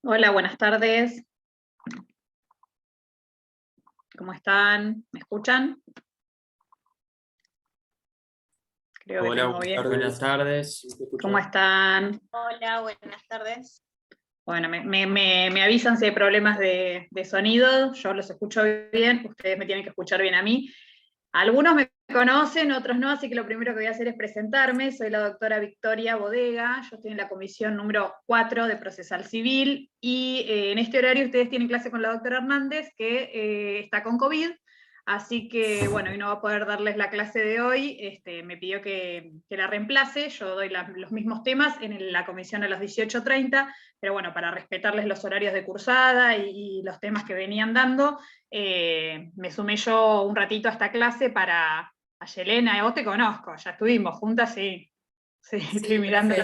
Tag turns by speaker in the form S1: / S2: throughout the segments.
S1: Hola, buenas tardes. ¿Cómo están? ¿Me escuchan? Creo que
S2: Hola,
S1: tengo bien.
S2: buenas tardes.
S1: ¿Cómo están?
S3: Hola, buenas tardes.
S1: Bueno, me avisan si hay problemas de sonido. Yo los escucho bien, ustedes me tienen que escuchar bien a mí. Algunos me conocen, otros no, así que lo primero que voy a hacer es presentarme. Soy la doctora Victoria Bodega, yo estoy en la comisión número 4 de Procesal Civil, y en este horario ustedes tienen clase con la doctora Hernández, que está con COVID, así que bueno, hoy no va a poder darles la clase de hoy. Me pidió que la reemplace. Yo doy los mismos temas en la comisión a las 18:30, pero bueno, para respetarles los horarios de cursada y los temas que venían dando, me sumé yo un ratito a esta clase para... A Yelena, vos te conozco, ya estuvimos juntas, sí. Sí, estoy mirando,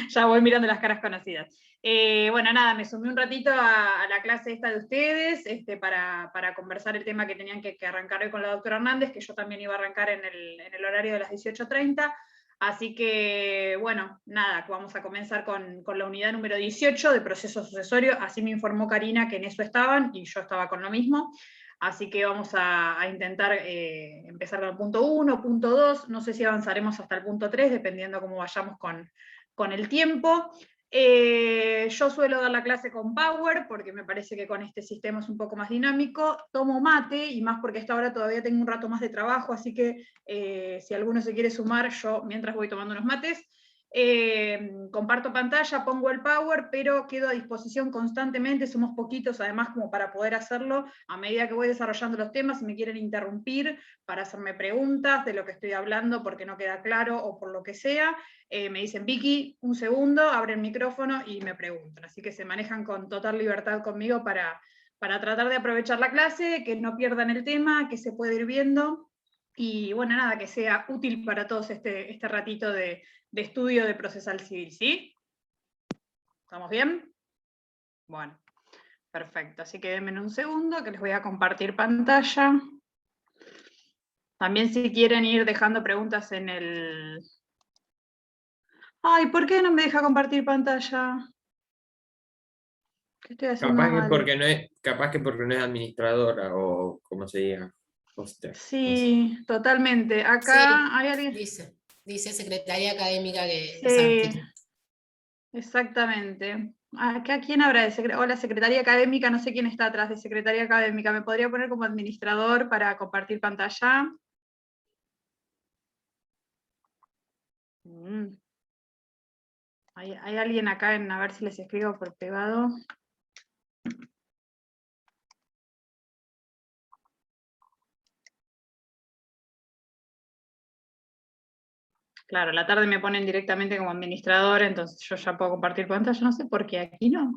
S1: ya voy mirando las caras conocidas. Bueno, nada, me sumé un ratito a la clase esta de ustedes, para conversar el tema que tenían que arrancar hoy con la doctora Hernández, que yo también iba a arrancar en el horario de las 18:30. Así que, bueno, nada, vamos a comenzar con la unidad número 18 de proceso sucesorio. Así me informó Karina que en eso estaban, y yo estaba con lo mismo. Así que vamos a intentar empezar con el punto 1, punto 2, no sé si avanzaremos hasta el punto 3, dependiendo cómo vayamos con el tiempo. Yo suelo dar la clase con Power, porque me parece que con este sistema es un poco más dinámico. Tomo mate, y más porque hasta ahora todavía tengo un rato más de trabajo, así que si alguno se quiere sumar, yo mientras voy tomando unos mates. Comparto pantalla, pongo el Power, pero quedo a disposición constantemente. Somos poquitos además como para poder hacerlo a medida que voy desarrollando los temas. Si me quieren interrumpir para hacerme preguntas de lo que estoy hablando porque no queda claro o por lo que sea, me dicen: Vicky, un segundo, abren el micrófono y me preguntan. Así que se manejan con total libertad conmigo para tratar de aprovechar la clase, que no pierdan el tema, que se puede ir viendo. Y bueno, nada, que sea útil para todos este ratito de estudio de procesal civil, ¿sí? ¿Estamos bien? Bueno, perfecto. Así que denme un segundo que les voy a compartir pantalla. También si quieren ir dejando preguntas en el... Ay, ¿por qué no me deja compartir pantalla? ¿Qué estoy haciendo mal?
S2: Capaz que porque no es administradora o como se diga, hoster.
S1: Sí, totalmente. Acá
S3: Sí,
S1: hay alguien...
S3: dice secretaria académica que es
S1: Sí,
S3: anfitriona.
S1: exactamente. Acá, ¿quién habrá de Hola, Secretaría Académica, no sé quién está atrás de Secretaría Académica. ¿Me podría poner como administrador para compartir pantalla? Mm. ¿Hay alguien acá a ver si les escribo por privado? Claro, a la tarde me ponen directamente como administrador, entonces yo ya puedo compartir pantalla, no sé por qué aquí no.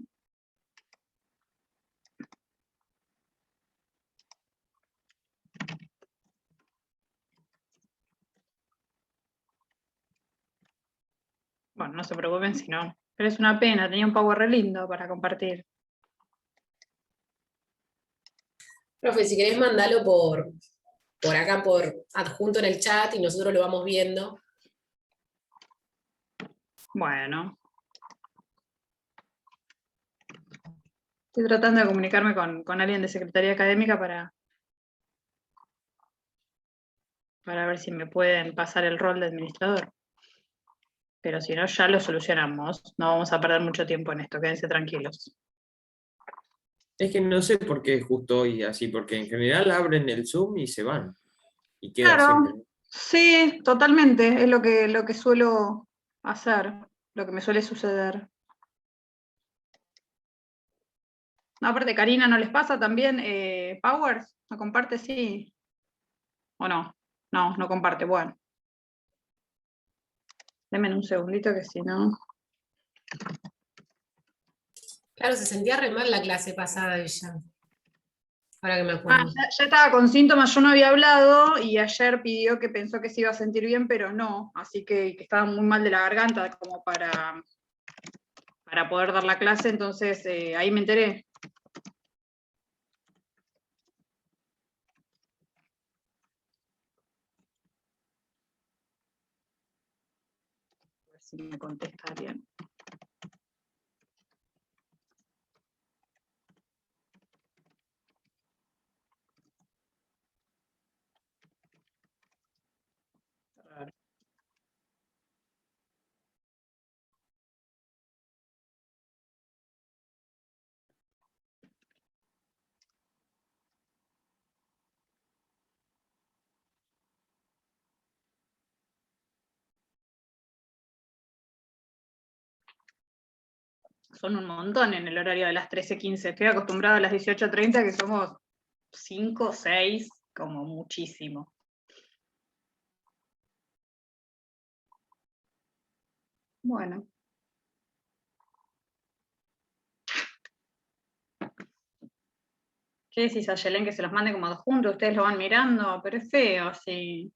S1: Bueno, no se preocupen si no. Pero es una pena, tenía un power re lindo para compartir.
S3: Profe, si querés mandalo por acá, por adjunto en el chat y nosotros lo vamos viendo.
S1: Bueno. Estoy tratando de comunicarme con alguien de Secretaría Académica para ver si me pueden pasar el rol de administrador. Pero si no, ya lo solucionamos. No vamos a perder mucho tiempo en esto, quédense tranquilos.
S2: Es que no sé por qué justo hoy así, porque en general abren el Zoom y se van. Y queda siempre.
S1: Claro, sí, totalmente. Es lo que suelo hacer, lo que me suele suceder. No, aparte, Karina, ¿no les pasa también Powers? ¿No comparte? Sí. ¿O no? No, no comparte. Bueno. Denme un segundito que si no...
S3: Claro, se sentía re mal la clase pasada ella. Ahora que me
S1: Ah,
S3: acuerdo.
S1: ya estaba con síntomas, yo no había hablado, y ayer pidió que pensó que se iba a sentir bien, pero no. Así que estaba muy mal de la garganta como para poder dar la clase, entonces ahí me enteré. A ver si me contesta bien. Son un montón en el horario de las 13:15. Estoy acostumbrada a las 18:30, que somos 5, 6, como muchísimo. Bueno. ¿Qué decís a Yelén que se los mande como dos juntos? Ustedes lo van mirando, pero es feo así.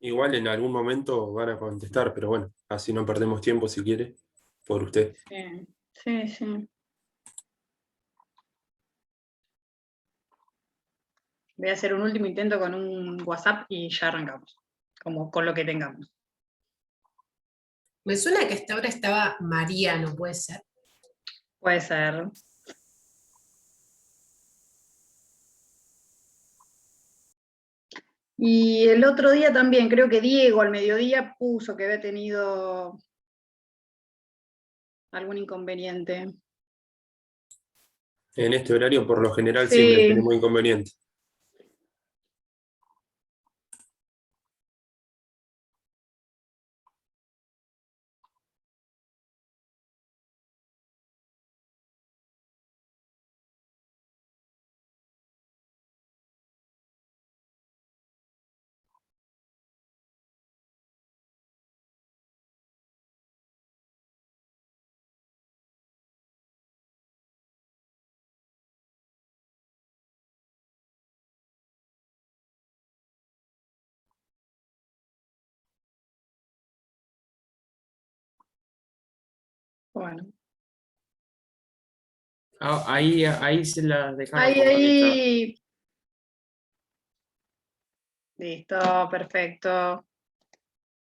S4: Igual en algún momento van a contestar, pero bueno, así no perdemos tiempo si quiere, por usted.
S1: Sí, sí. Voy a hacer un último intento con un WhatsApp y ya arrancamos, como con lo que tengamos.
S3: Me suena que hasta ahora estaba Mariano, ¿puede ser?
S1: Puede ser. Y el otro día también, creo que Diego al mediodía puso que había tenido algún inconveniente.
S4: En este horario, por lo general,
S1: Sí.
S4: siempre tenemos inconveniente.
S1: Bueno.
S2: Ahí se las dejaron como
S1: Ahí. Listo, perfecto.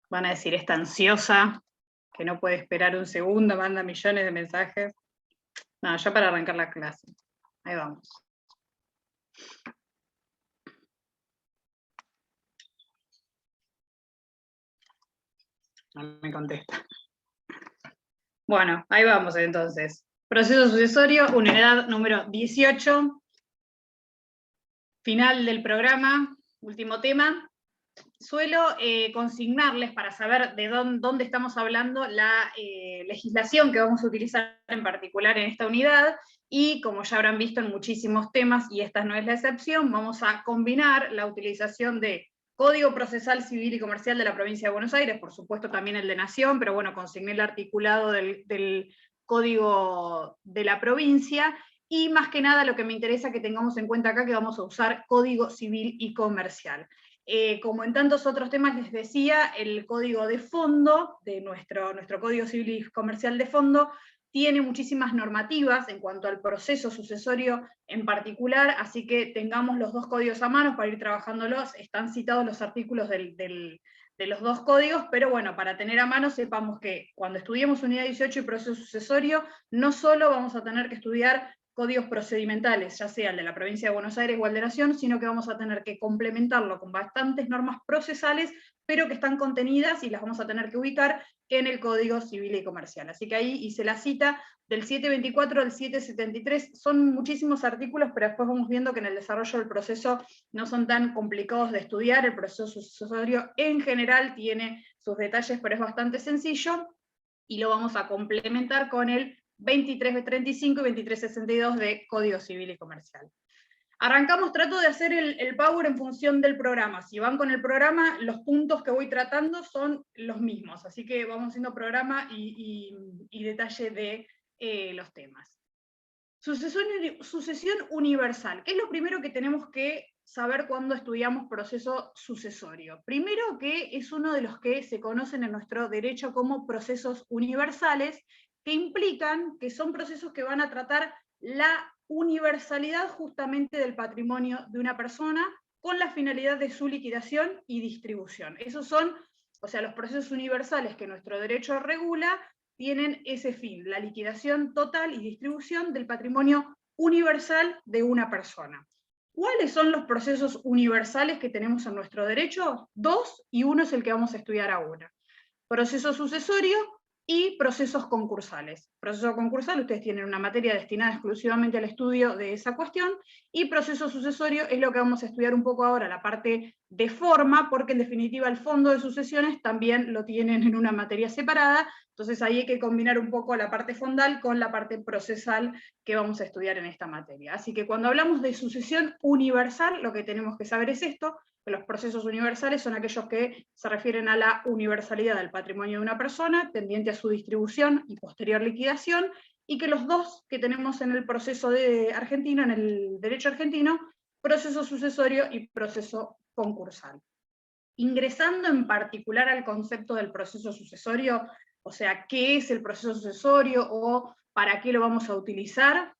S1: Van a decir, está ansiosa, que no puede esperar un segundo, manda millones de mensajes. No, ya para arrancar la clase. Ahí vamos. No me contesta. Bueno, ahí vamos entonces. Proceso sucesorio, unidad número 18. Final del programa, último tema. Suelo consignarles para saber de dónde estamos hablando la legislación que vamos a utilizar en particular en esta unidad, y como ya habrán visto en muchísimos temas, y esta no es la excepción, vamos a combinar la utilización de Código Procesal Civil y Comercial de la Provincia de Buenos Aires, por supuesto también el de Nación, pero bueno, consigné el articulado del Código de la provincia, y más que nada lo que me interesa que tengamos en cuenta acá, que vamos a usar Código Civil y Comercial. Como en tantos otros temas les decía, el código de fondo, de nuestro Código Civil y Comercial de fondo, tiene muchísimas normativas en cuanto al proceso sucesorio en particular, así que tengamos los dos códigos a mano para ir trabajándolos. Están citados los artículos de los dos códigos, pero bueno, para tener a mano sepamos que cuando estudiemos unidad 18 y proceso sucesorio, no solo vamos a tener que estudiar códigos procedimentales, ya sea el de la provincia de Buenos Aires o el de Nación, sino que vamos a tener que complementarlo con bastantes normas procesales, pero que están contenidas y las vamos a tener que ubicar en el Código Civil y Comercial. Así que ahí hice la cita del 724 al 773, son muchísimos artículos, pero después vamos viendo que en el desarrollo del proceso no son tan complicados de estudiar. El proceso sucesorio en general tiene sus detalles, pero es bastante sencillo, y lo vamos a complementar con el 2335 y 2362 de Código Civil y Comercial. Arrancamos, trato de hacer el power en función del programa. Si van con el programa, los puntos que voy tratando son los mismos, así que vamos haciendo programa y detalle de los temas. Sucesión universal. ¿Qué es lo primero que tenemos que saber cuando estudiamos proceso sucesorio? Primero, que es uno de los que se conocen en nuestro derecho como procesos universales, que implican que son procesos que van a tratar la universalidad justamente del patrimonio de una persona con la finalidad de su liquidación y distribución. Esos son, o sea, los procesos universales que nuestro derecho regula tienen ese fin, la liquidación total y distribución del patrimonio universal de una persona. ¿Cuáles son los procesos universales que tenemos en nuestro derecho? Dos, y uno es el que vamos a estudiar ahora. Proceso sucesorio y procesos concursales. Proceso concursal, ustedes tienen una materia destinada exclusivamente al estudio de esa cuestión, y proceso sucesorio es lo que vamos a estudiar un poco ahora, la parte de forma, porque en definitiva el fondo de sucesiones también lo tienen en una materia separada, entonces ahí hay que combinar un poco la parte fondal con la parte procesal que vamos a estudiar en esta materia. Así que cuando hablamos de sucesión universal, lo que tenemos que saber es esto, que los procesos universales son aquellos que se refieren a la universalidad del patrimonio de una persona, tendiente a su distribución y posterior liquidación, y que los dos que tenemos en el proceso argentino, en el derecho argentino, proceso sucesorio y proceso concursal. Ingresando en particular al concepto del proceso sucesorio, o sea, ¿qué es el proceso sucesorio o para qué lo vamos a utilizar?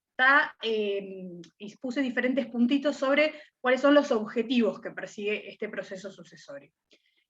S1: Y puse diferentes puntitos sobre cuáles son los objetivos que persigue este proceso sucesorio.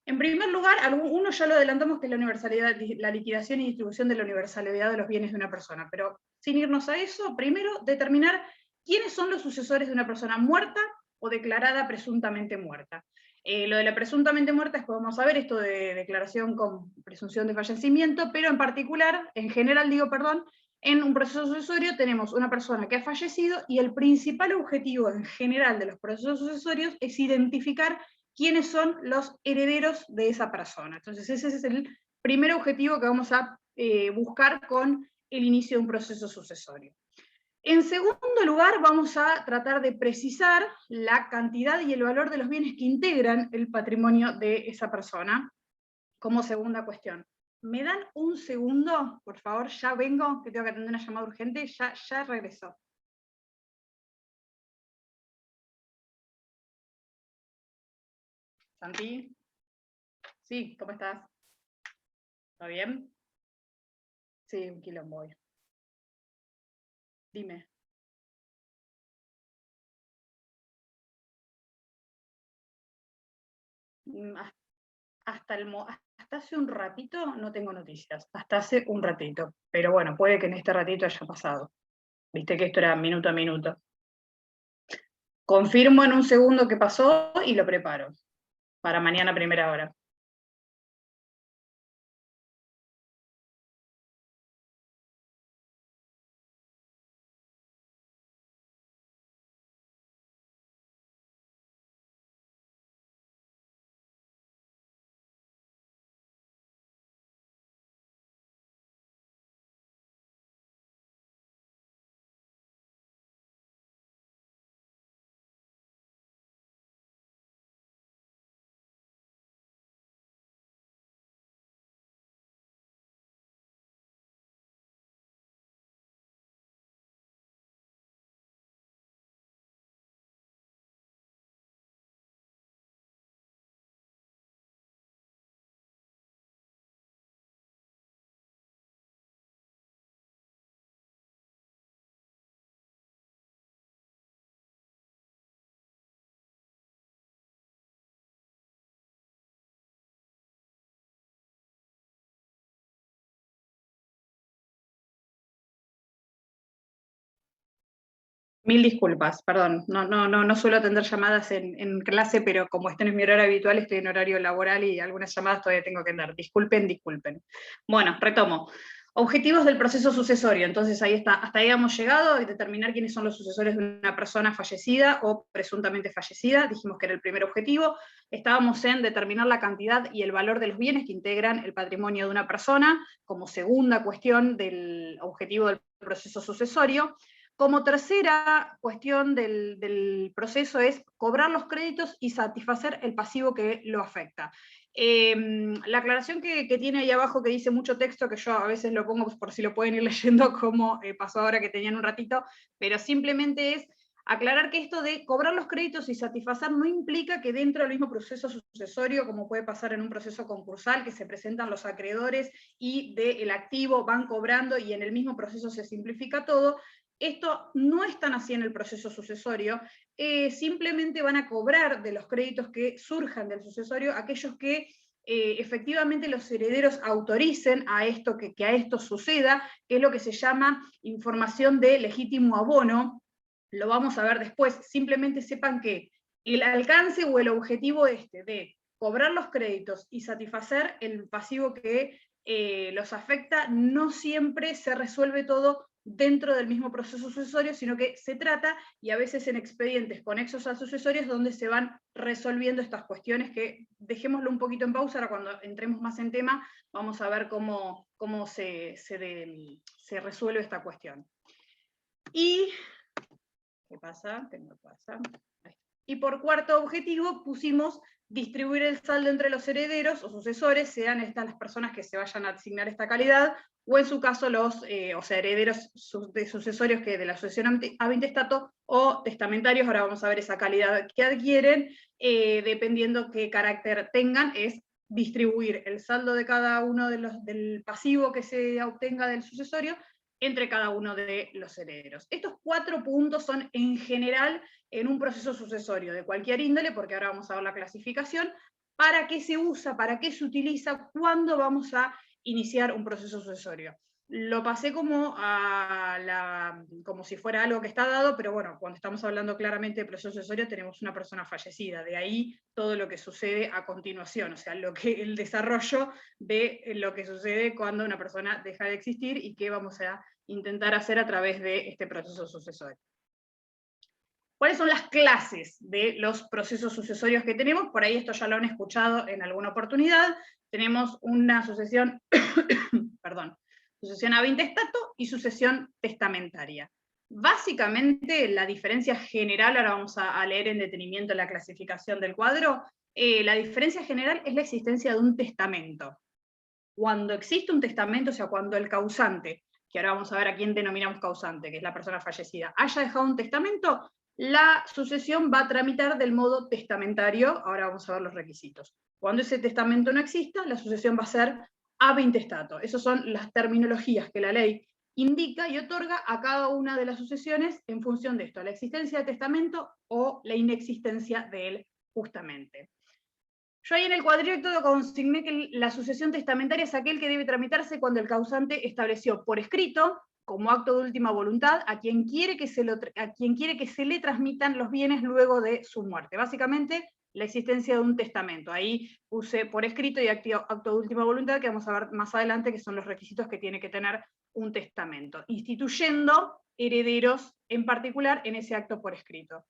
S1: En primer lugar, uno ya lo adelantamos, que es la universalidad, la liquidación y distribución de la universalidad de los bienes de una persona, pero sin irnos a eso, primero determinar quiénes son los sucesores de una persona muerta o declarada presuntamente muerta. Lo de la presuntamente muerta es que vamos a ver esto de declaración con presunción de fallecimiento, pero en particular, en general digo, perdón, en un proceso sucesorio tenemos una persona que ha fallecido y el principal objetivo en general de los procesos sucesorios es identificar quiénes son los herederos de esa persona. Entonces ese es el primer objetivo que vamos a buscar con el inicio de un proceso sucesorio. En segundo lugar, vamos a tratar de precisar la cantidad y el valor de los bienes que integran el patrimonio de esa persona, como segunda cuestión. ¿Me dan un segundo? Por favor, ya vengo, que tengo que atender una llamada urgente, ya regreso. Santi. Sí, ¿cómo estás? ¿Todo bien? Sí, un quilombo hoy. Dime. Hasta hace un ratito no tengo noticias, hasta hace un ratito, pero bueno, puede que en este ratito haya pasado. Viste que esto era minuto a minuto. Confirmo en un segundo qué pasó y lo preparo para mañana a primera hora. Mil disculpas, perdón, no suelo atender llamadas en clase, pero como este no es mi horario habitual, estoy en horario laboral y algunas llamadas todavía tengo que atender. Disculpen. Bueno, retomo. Objetivos del proceso sucesorio, entonces ahí está, hasta ahí hemos llegado, a determinar quiénes son los sucesores de una persona fallecida o presuntamente fallecida, dijimos que era el primer objetivo. Estábamos en determinar la cantidad y el valor de los bienes que integran el patrimonio de una persona, como segunda cuestión del objetivo del proceso sucesorio. Como tercera cuestión del proceso es cobrar los créditos y satisfacer el pasivo que lo afecta. La aclaración que tiene ahí abajo, que dice mucho texto, que yo a veces lo pongo por si lo pueden ir leyendo, como pasó ahora que tenían un ratito, pero simplemente es aclarar que esto de cobrar los créditos y satisfacer no implica que dentro del mismo proceso sucesorio, como puede pasar en un proceso concursal, que se presentan los acreedores y del activo van cobrando y en el mismo proceso se simplifica todo. Esto no es tan así en el proceso sucesorio, simplemente van a cobrar de los créditos que surjan del sucesorio aquellos que efectivamente los herederos autoricen a esto, que a esto suceda, que es lo que se llama información de legítimo abono. Lo vamos a ver después. Simplemente sepan que el alcance o el objetivo de cobrar los créditos y satisfacer el pasivo que los afecta, no siempre se resuelve todo dentro del mismo proceso sucesorio, sino que se trata, y a veces en expedientes conexos al sucesorio, es donde se van resolviendo estas cuestiones, que dejémoslo un poquito en pausa, ahora cuando entremos más en tema, vamos a ver cómo se resuelve esta cuestión. Y, ¿qué pasa? ¿Qué me pasa? Y por cuarto objetivo pusimos distribuir el saldo entre los herederos o sucesores, sean estas las personas que se vayan a asignar esta calidad, o en su caso los herederos de sucesorios que de la sucesión a intestato o testamentarios. Ahora vamos a ver esa calidad que adquieren, dependiendo qué carácter tengan, es distribuir el saldo de cada uno del pasivo que se obtenga del sucesorio entre cada uno de los herederos. Estos 4 puntos son en general en un proceso sucesorio de cualquier índole, porque ahora vamos a ver la clasificación, para qué se usa, para qué se utiliza, cuándo vamos a iniciar un proceso sucesorio. Lo pasé como si fuera algo que está dado, pero bueno, cuando estamos hablando claramente de proceso sucesorio tenemos una persona fallecida, de ahí todo lo que sucede a continuación, o sea, el desarrollo de lo que sucede cuando una persona deja de existir y qué vamos a intentar hacer a través de este proceso sucesorio. ¿Cuáles son las clases de los procesos sucesorios que tenemos? Por ahí esto ya lo han escuchado en alguna oportunidad. Tenemos una sucesión, perdón, sucesión ab intestato y sucesión testamentaria. Básicamente, la diferencia general, ahora vamos a leer en detenimiento la clasificación del cuadro, la diferencia general es la existencia de un testamento. Cuando existe un testamento, o sea, cuando el causante, que ahora vamos a ver a quién denominamos causante, que es la persona fallecida, haya dejado un testamento, la sucesión va a tramitar del modo testamentario. Ahora vamos a ver los requisitos. Cuando ese testamento no exista, la sucesión va a ser ab intestato. Esas son las terminologías que la ley indica y otorga a cada una de las sucesiones en función de esto, la existencia de testamento o la inexistencia de él justamente. Yo ahí en el cuadrito consigné que la sucesión testamentaria es aquel que debe tramitarse cuando el causante estableció por escrito, como acto de última voluntad, a quien quiere que se le transmitan los bienes luego de su muerte. Básicamente, la existencia de un testamento. Ahí puse por escrito y acto de última voluntad, que vamos a ver más adelante, que son los requisitos que tiene que tener un testamento, instituyendo herederos en particular en ese acto por escrito.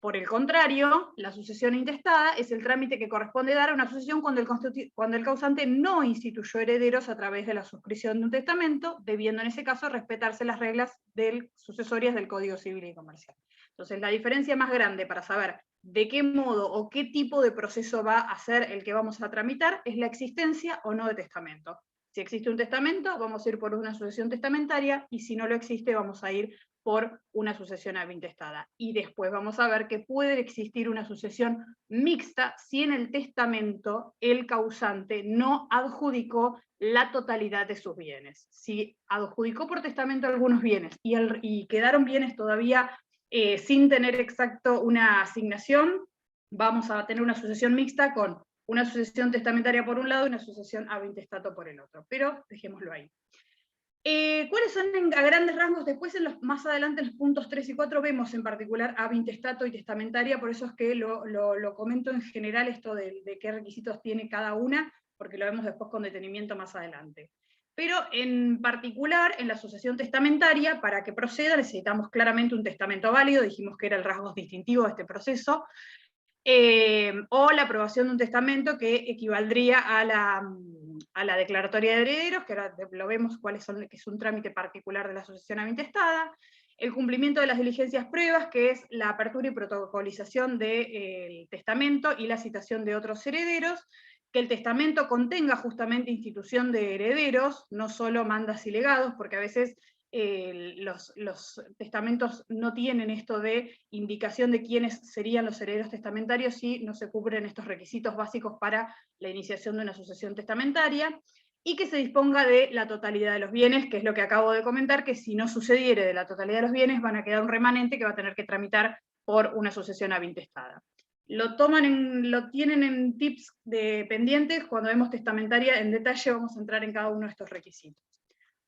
S1: Por el contrario, la sucesión intestada es el trámite que corresponde dar a una sucesión cuando el causante no instituyó herederos a través de la suscripción de un testamento, debiendo en ese caso respetarse las reglas sucesorias del Código Civil y Comercial. Entonces, la diferencia más grande para saber de qué modo o qué tipo de proceso va a ser el que vamos a tramitar es la existencia o no de testamento. Si existe un testamento, vamos a ir por una sucesión testamentaria, y si no lo existe, vamos a ir por una sucesión ab intestada. Y después vamos a ver que puede existir una sucesión mixta si en el testamento el causante no adjudicó la totalidad de sus bienes. Si adjudicó por testamento algunos bienes y quedaron bienes todavía sin tener exacto una asignación, vamos a tener una sucesión mixta con una sucesión testamentaria por un lado y una sucesión ab intestato por el otro. Pero dejémoslo ahí. ¿Cuáles son a grandes rasgos? Después, más adelante, en los puntos 3 y 4, vemos en particular ab intestato y testamentaria, por eso es que lo comento en general esto de qué requisitos tiene cada una, porque lo vemos después con detenimiento más adelante. Pero en particular, en la sucesión testamentaria, para que proceda, necesitamos claramente un testamento válido, dijimos que era el rasgo distintivo de este proceso, o la aprobación de un testamento que equivaldría a la declaratoria de herederos, que ahora lo vemos que es un trámite particular de la sucesión ab intestada, el cumplimiento de las diligencias pruebas, que es la apertura y protocolización del testamento y la citación de otros herederos, que el testamento contenga justamente institución de herederos, no solo mandas y legados, porque a veces los testamentos no tienen esto de indicación de quiénes serían los herederos testamentarios si no se cubren estos requisitos básicos para la iniciación de una sucesión testamentaria, y que se disponga de la totalidad de los bienes, que es lo que acabo de comentar, que si no sucediere de la totalidad de los bienes, van a quedar un remanente que va a tener que tramitar por una sucesión ab intestada. Lo tienen en tips pendientes. Cuando vemos testamentaria en detalle vamos a entrar en cada uno de estos requisitos.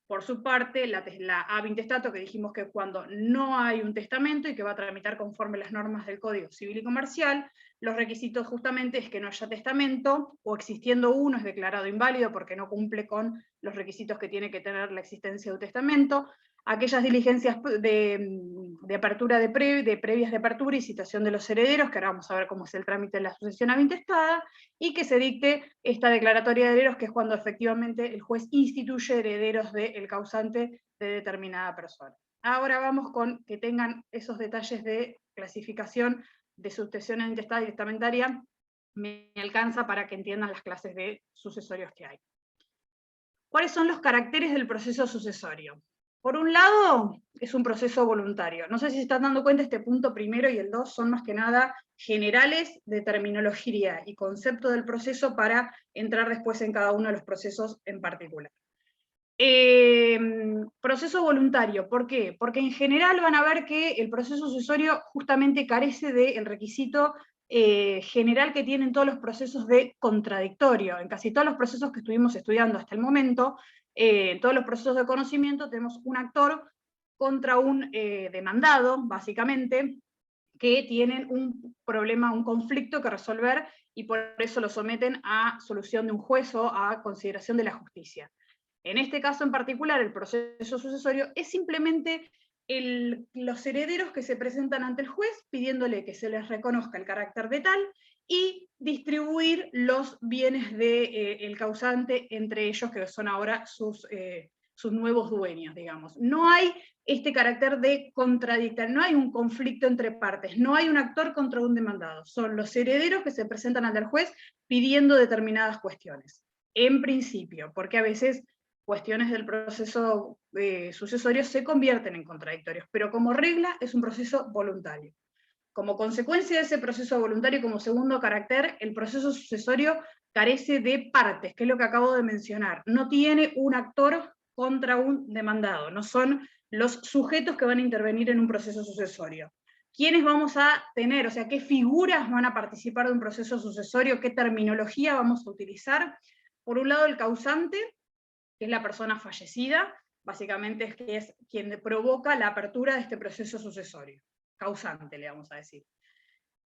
S1: Por su parte, la ab intestato, que dijimos que cuando no hay un testamento y que va a tramitar conforme las normas del Código Civil y Comercial, Los requisitos justamente es que no haya testamento, o existiendo uno es declarado inválido porque no cumple con los requisitos que tiene que tener la existencia de un testamento. Aquellas diligencias de apertura previas de apertura y citación de los herederos, que ahora vamos a ver cómo es el trámite de la sucesión avintestada, y que se dicte esta declaratoria de herederos, que es cuando efectivamente el juez instituye herederos del causante de determinada persona. Ahora vamos con que tengan esos detalles de clasificación de sucesión intestada y testamentaria, me alcanza para que entiendan las clases de sucesorios que hay. ¿Cuáles son los caracteres del proceso sucesorio? Por un lado, es un proceso voluntario. No sé si se están dando cuenta, este punto primero y el 2 son más que nada generales de terminología y concepto del proceso para entrar después en cada uno de los procesos en particular. Proceso voluntario, ¿por qué? Porque en general van a ver que el proceso sucesorio justamente carece del requisito general que tienen todos los procesos de contradictorio. En casi todos los procesos que estuvimos estudiando hasta el momento, en todos los procesos de conocimiento tenemos un actor contra un demandado, básicamente, que tienen un problema, un conflicto que resolver, y por eso lo someten a solución de un juez o a consideración de la justicia. En este caso en particular, el proceso sucesorio es simplemente los herederos que se presentan ante el juez pidiéndole que se les reconozca el carácter de tal y distribuir los bienes del causante entre ellos, que son ahora sus nuevos dueños, digamos. No hay este carácter de contradictorio, no hay un conflicto entre partes, no hay un actor contra un demandado, son los herederos que se presentan ante el juez pidiendo determinadas cuestiones, en principio, porque a veces cuestiones del proceso sucesorio se convierten en contradictorios, pero como regla es un proceso voluntario. Como consecuencia de ese proceso voluntario, como segundo carácter, el proceso sucesorio carece de partes, que es lo que acabo de mencionar. No tiene un actor contra un demandado, no son los sujetos que van a intervenir en un proceso sucesorio. ¿Quiénes vamos a tener? O sea, ¿qué figuras van a participar de un proceso sucesorio? ¿Qué terminología vamos a utilizar? Por un lado, el causante, que es la persona fallecida, básicamente es que es quien provoca la apertura de este proceso sucesorio. Causante, le vamos a decir.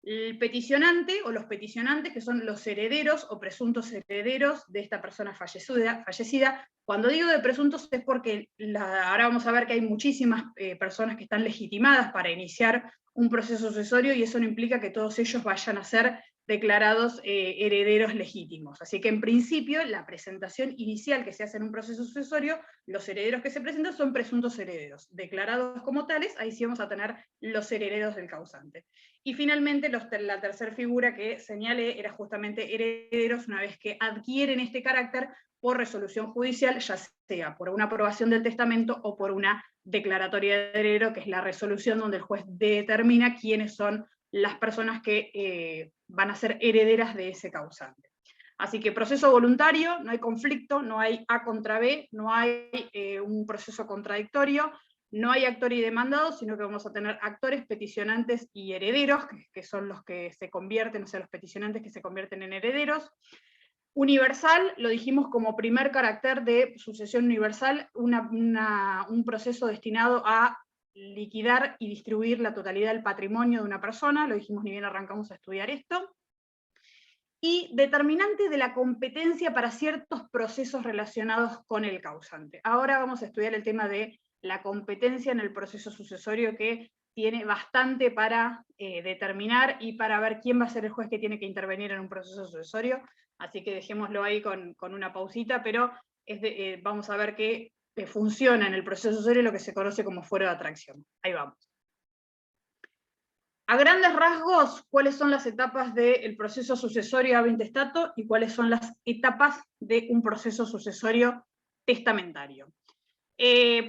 S1: El peticionante o los peticionantes, que son los herederos o presuntos herederos de esta persona fallecida. Cuando digo de presuntos es porque ahora vamos a ver que hay muchísimas personas que están legitimadas para iniciar un proceso sucesorio, y eso no implica que todos ellos vayan a ser declarados herederos legítimos. Así que en principio la presentación inicial que se hace en un proceso sucesorio, los herederos que se presentan son presuntos herederos. Declarados como tales, ahí sí vamos a tener los herederos del causante. Y finalmente la tercera figura que señalé era justamente herederos una vez que adquieren este carácter por resolución judicial, ya sea por una aprobación del testamento o por una declaratoria de heredero, que es la resolución donde el juez determina quiénes son las personas que van a ser herederas de ese causante. Así que proceso voluntario, no hay conflicto, no hay A contra B, no hay un proceso contradictorio, no hay actor y demandado, sino que vamos a tener actores, peticionantes y herederos, que son los que se convierten, o sea, los peticionantes que se convierten en herederos. Universal, lo dijimos como primer carácter de sucesión universal, un proceso destinado a liquidar y distribuir la totalidad del patrimonio de una persona, lo dijimos ni bien arrancamos a estudiar esto. Y determinante de la competencia para ciertos procesos relacionados con el causante. Ahora vamos a estudiar el tema de la competencia en el proceso sucesorio, que tiene bastante para determinar y para ver quién va a ser el juez que tiene que intervenir en un proceso sucesorio, así que dejémoslo ahí con una pausita, pero vamos a ver que funciona en el proceso sucesorio lo que se conoce como fuero de atracción. Ahí vamos. A grandes rasgos, ¿cuáles son las etapas del proceso sucesorio ab intestato y cuáles son las etapas de un proceso sucesorio testamentario?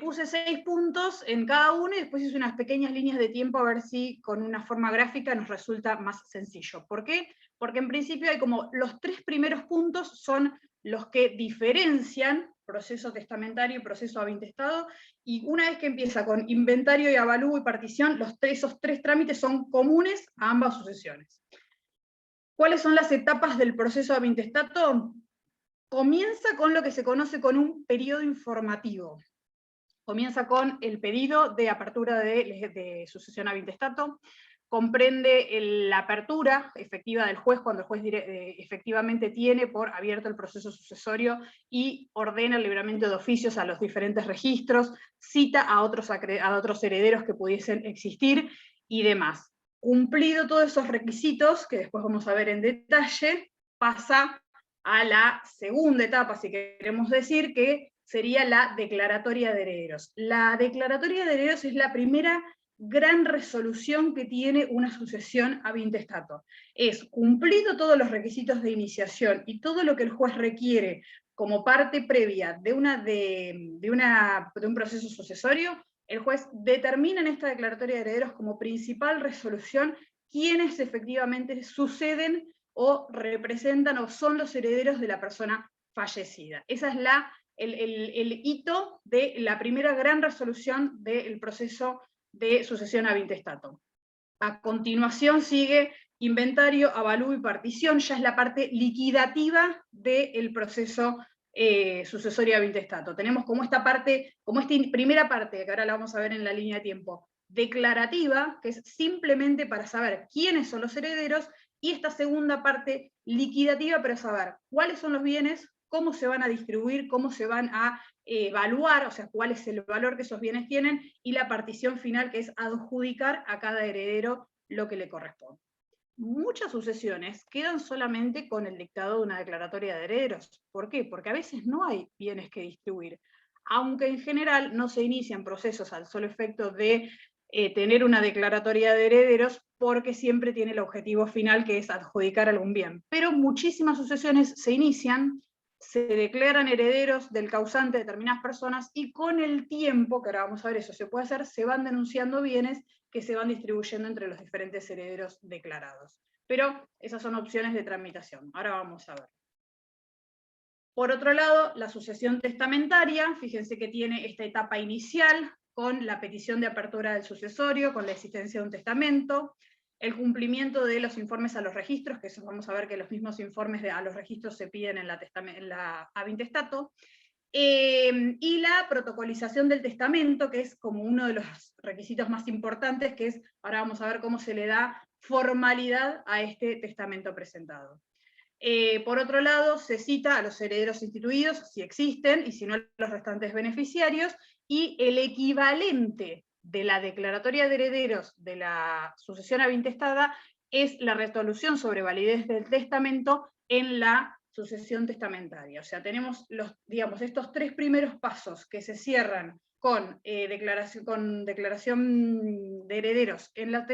S1: Puse 6 puntos en cada uno y después hice unas pequeñas líneas de tiempo a ver si con una forma gráfica nos resulta más sencillo. ¿Por qué? Porque en principio hay como los 3 primeros puntos son los que diferencian proceso testamentario y proceso ab intestado, y una vez que empieza con inventario y avalúo y partición, esos 3 trámites son comunes a ambas sucesiones. ¿Cuáles son las etapas del proceso ab intestato? Comienza con lo que se conoce con un periodo informativo. Comienza con el pedido de apertura de sucesión ab intestato. comprende la apertura efectiva del juez, cuando el juez efectivamente tiene por abierto el proceso sucesorio y ordena el libramiento de oficios a los diferentes registros, cita a otros herederos que pudiesen existir y demás. Cumplido todos esos requisitos, que después vamos a ver en detalle, pasa a la segunda etapa, si queremos decir, que sería la declaratoria de herederos. La declaratoria de herederos es la primera gran resolución que tiene una sucesión ab intestato. Es, cumplido todos los requisitos de iniciación y todo lo que el juez requiere como parte previa de un proceso sucesorio, el juez determina en esta declaratoria de herederos como principal resolución quiénes efectivamente suceden o representan o son los herederos de la persona fallecida. Esa es el hito de la primera gran resolución del proceso de sucesión ab intestato. A continuación sigue inventario, avalúo y partición, ya es la parte liquidativa del proceso sucesorio ab intestato. Tenemos como esta primera parte, que ahora la vamos a ver en la línea de tiempo, declarativa, que es simplemente para saber quiénes son los herederos, y esta segunda parte liquidativa para saber cuáles son los bienes, cómo se van a distribuir, cómo se van a evaluar, o sea, cuál es el valor que esos bienes tienen, y la partición final, que es adjudicar a cada heredero lo que le corresponde. Muchas sucesiones quedan solamente con el dictado de una declaratoria de herederos. ¿Por qué? Porque a veces no hay bienes que distribuir, aunque en general no se inician procesos al solo efecto de tener una declaratoria de herederos, porque siempre tiene el objetivo final, que es adjudicar algún bien. Pero muchísimas sucesiones se inician, se declaran herederos del causante de determinadas personas, y con el tiempo, que ahora vamos a ver eso se puede hacer, se van denunciando bienes que se van distribuyendo entre los diferentes herederos declarados. Pero esas son opciones de tramitación. Ahora vamos a ver. Por otro lado, la sucesión testamentaria, fíjense que tiene esta etapa inicial, con la petición de apertura del sucesorio, con la existencia de un testamento, el cumplimiento de los informes a los registros, que eso vamos a ver que los mismos informes a los registros se piden en la ab intestato, y la protocolización del testamento, que es como uno de los requisitos más importantes, que es, ahora vamos a ver cómo se le da formalidad a este testamento presentado. Por otro lado, se cita a los herederos instituidos, si existen, y si no, los restantes beneficiarios, y el equivalente de la declaratoria de herederos de la sucesión ab intestada es la resolución sobre validez del testamento en la sucesión testamentaria. O sea, tenemos estos tres primeros pasos que se cierran con declaración de herederos en la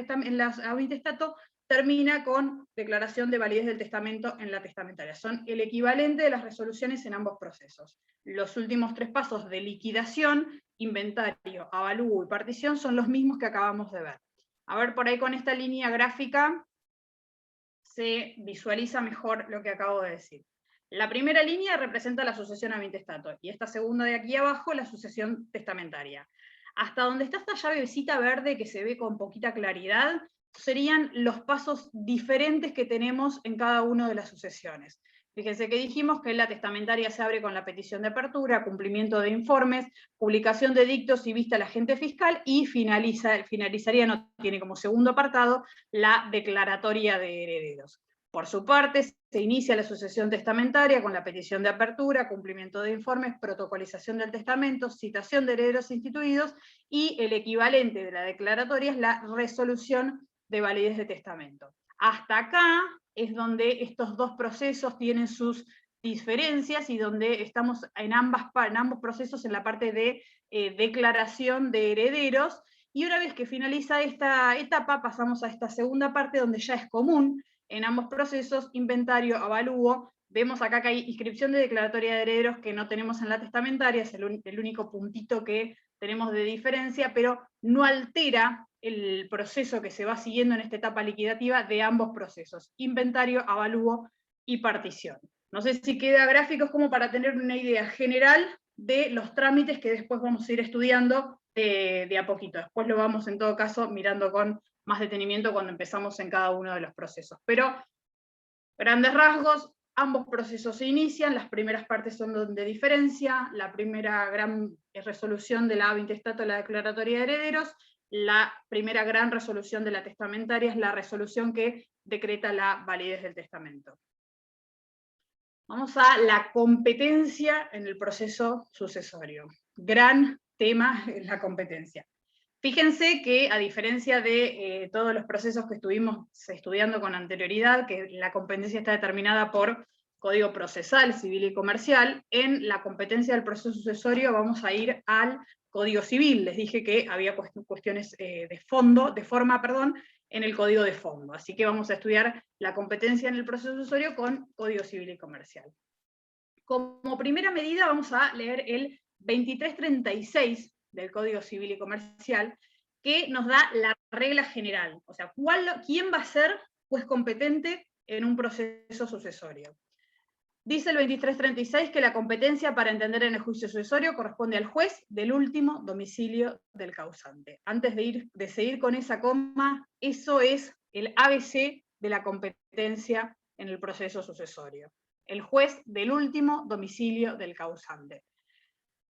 S1: ab intestato, termina con declaración de validez del testamento en la testamentaria. Son el equivalente de las resoluciones en ambos procesos. Los últimos tres pasos de liquidación, inventario, avalúo y partición son los mismos que acabamos de ver. A ver, por ahí con esta línea gráfica se visualiza mejor lo que acabo de decir. La primera línea representa la sucesión ab intestato, y esta segunda de aquí abajo la sucesión testamentaria. Hasta donde está esta llavecita verde que se ve con poquita claridad, serían los pasos diferentes que tenemos en cada una de las sucesiones. Fíjense que dijimos que la testamentaria se abre con la petición de apertura, cumplimiento de informes, publicación de dictos y vista al agente fiscal, y finalizaría, no tiene como segundo apartado, la declaratoria de herederos. Por su parte, se inicia la sucesión testamentaria con la petición de apertura, cumplimiento de informes, protocolización del testamento, citación de herederos instituidos, y el equivalente de la declaratoria es la resolución de validez de testamento. Hasta acá es donde estos dos procesos tienen sus diferencias, y donde estamos en ambos procesos en la parte de declaración de herederos, y una vez que finaliza esta etapa pasamos a esta segunda parte, donde ya es común en ambos procesos, inventario, avalúo. Vemos acá que hay inscripción de declaratoria de herederos que no tenemos en la testamentaria, es el único puntito que tenemos de diferencia, pero no altera el proceso que se va siguiendo en esta etapa liquidativa de ambos procesos, inventario, avalúo y partición. No sé si queda gráficos como para tener una idea general de los trámites que después vamos a ir estudiando de a poquito. Después lo vamos en todo caso mirando con más detenimiento cuando empezamos en cada uno de los procesos. Pero, grandes rasgos, ambos procesos se inician, las primeras partes son de diferencia, la primera gran resolución de la ab intestato, la declaratoria de herederos, la primera gran resolución de la testamentaria, es la resolución que decreta la validez del testamento. Vamos a la competencia en el proceso sucesorio. Gran tema es la competencia. Fíjense que, a diferencia de todos los procesos que estuvimos estudiando con anterioridad, que la competencia está determinada por Código Procesal, Civil y Comercial, en la competencia del proceso sucesorio vamos a ir al Código Civil. Les dije que había cuestiones de forma, en el Código de Fondo. Así que vamos a estudiar la competencia en el proceso sucesorio con Código Civil y Comercial. Como primera medida vamos a leer el 2336 del Código Civil y Comercial, que nos da la regla general, o sea, quién va a ser juez competente en un proceso sucesorio. Dice el 2336 que la competencia para entender en el juicio sucesorio corresponde al juez del último domicilio del causante. Antes de seguir con esa coma, eso es el ABC de la competencia en el proceso sucesorio. El juez del último domicilio del causante.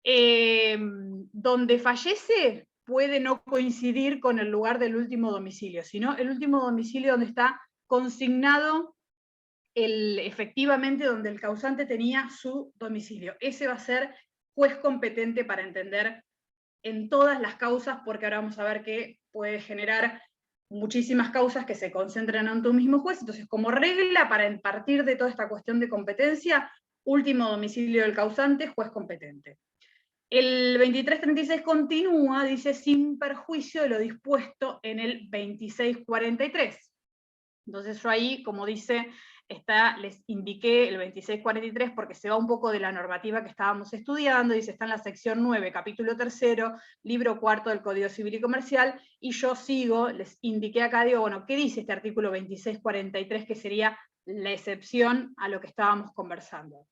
S1: Donde fallece puede no coincidir con el lugar del último domicilio, sino el último domicilio donde está consignado efectivamente donde el causante tenía su domicilio. Ese va a ser juez competente para entender en todas las causas, porque ahora vamos a ver que puede generar muchísimas causas que se concentran ante un mismo juez. Entonces, como regla, para partir de toda esta cuestión de competencia, último domicilio del causante, juez competente. El 2336 continúa, dice, sin perjuicio de lo dispuesto en el 2643. Entonces yo ahí, como dice, les indiqué el 2643 porque se va un poco de la normativa que estábamos estudiando, dice, está en la sección 9, capítulo 3, libro 4 del Código Civil y Comercial, y yo sigo, les indiqué acá, digo, bueno, ¿qué dice este artículo 2643 que sería la excepción a lo que estábamos conversando?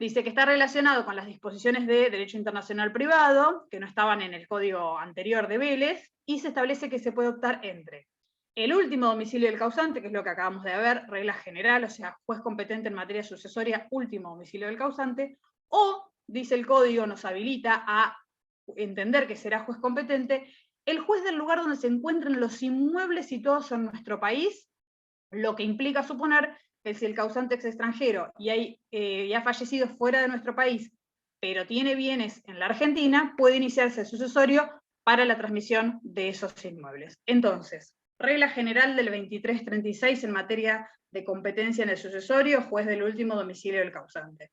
S1: Dice que está relacionado con las disposiciones de derecho internacional privado, que no estaban en el código anterior de Vélez, y se establece que se puede optar entre el último domicilio del causante, que es lo que acabamos de ver, regla general, o sea, juez competente en materia sucesoria, último domicilio del causante, o, dice el código, nos habilita a entender que será juez competente, el juez del lugar donde se encuentren los inmuebles situados en nuestro país, lo que implica suponer que si el causante es extranjero y ha fallecido fuera de nuestro país, pero tiene bienes en la Argentina, puede iniciarse el sucesorio para la transmisión de esos inmuebles. Entonces, regla general del 2336 en materia de competencia en el sucesorio, juez del último domicilio del causante.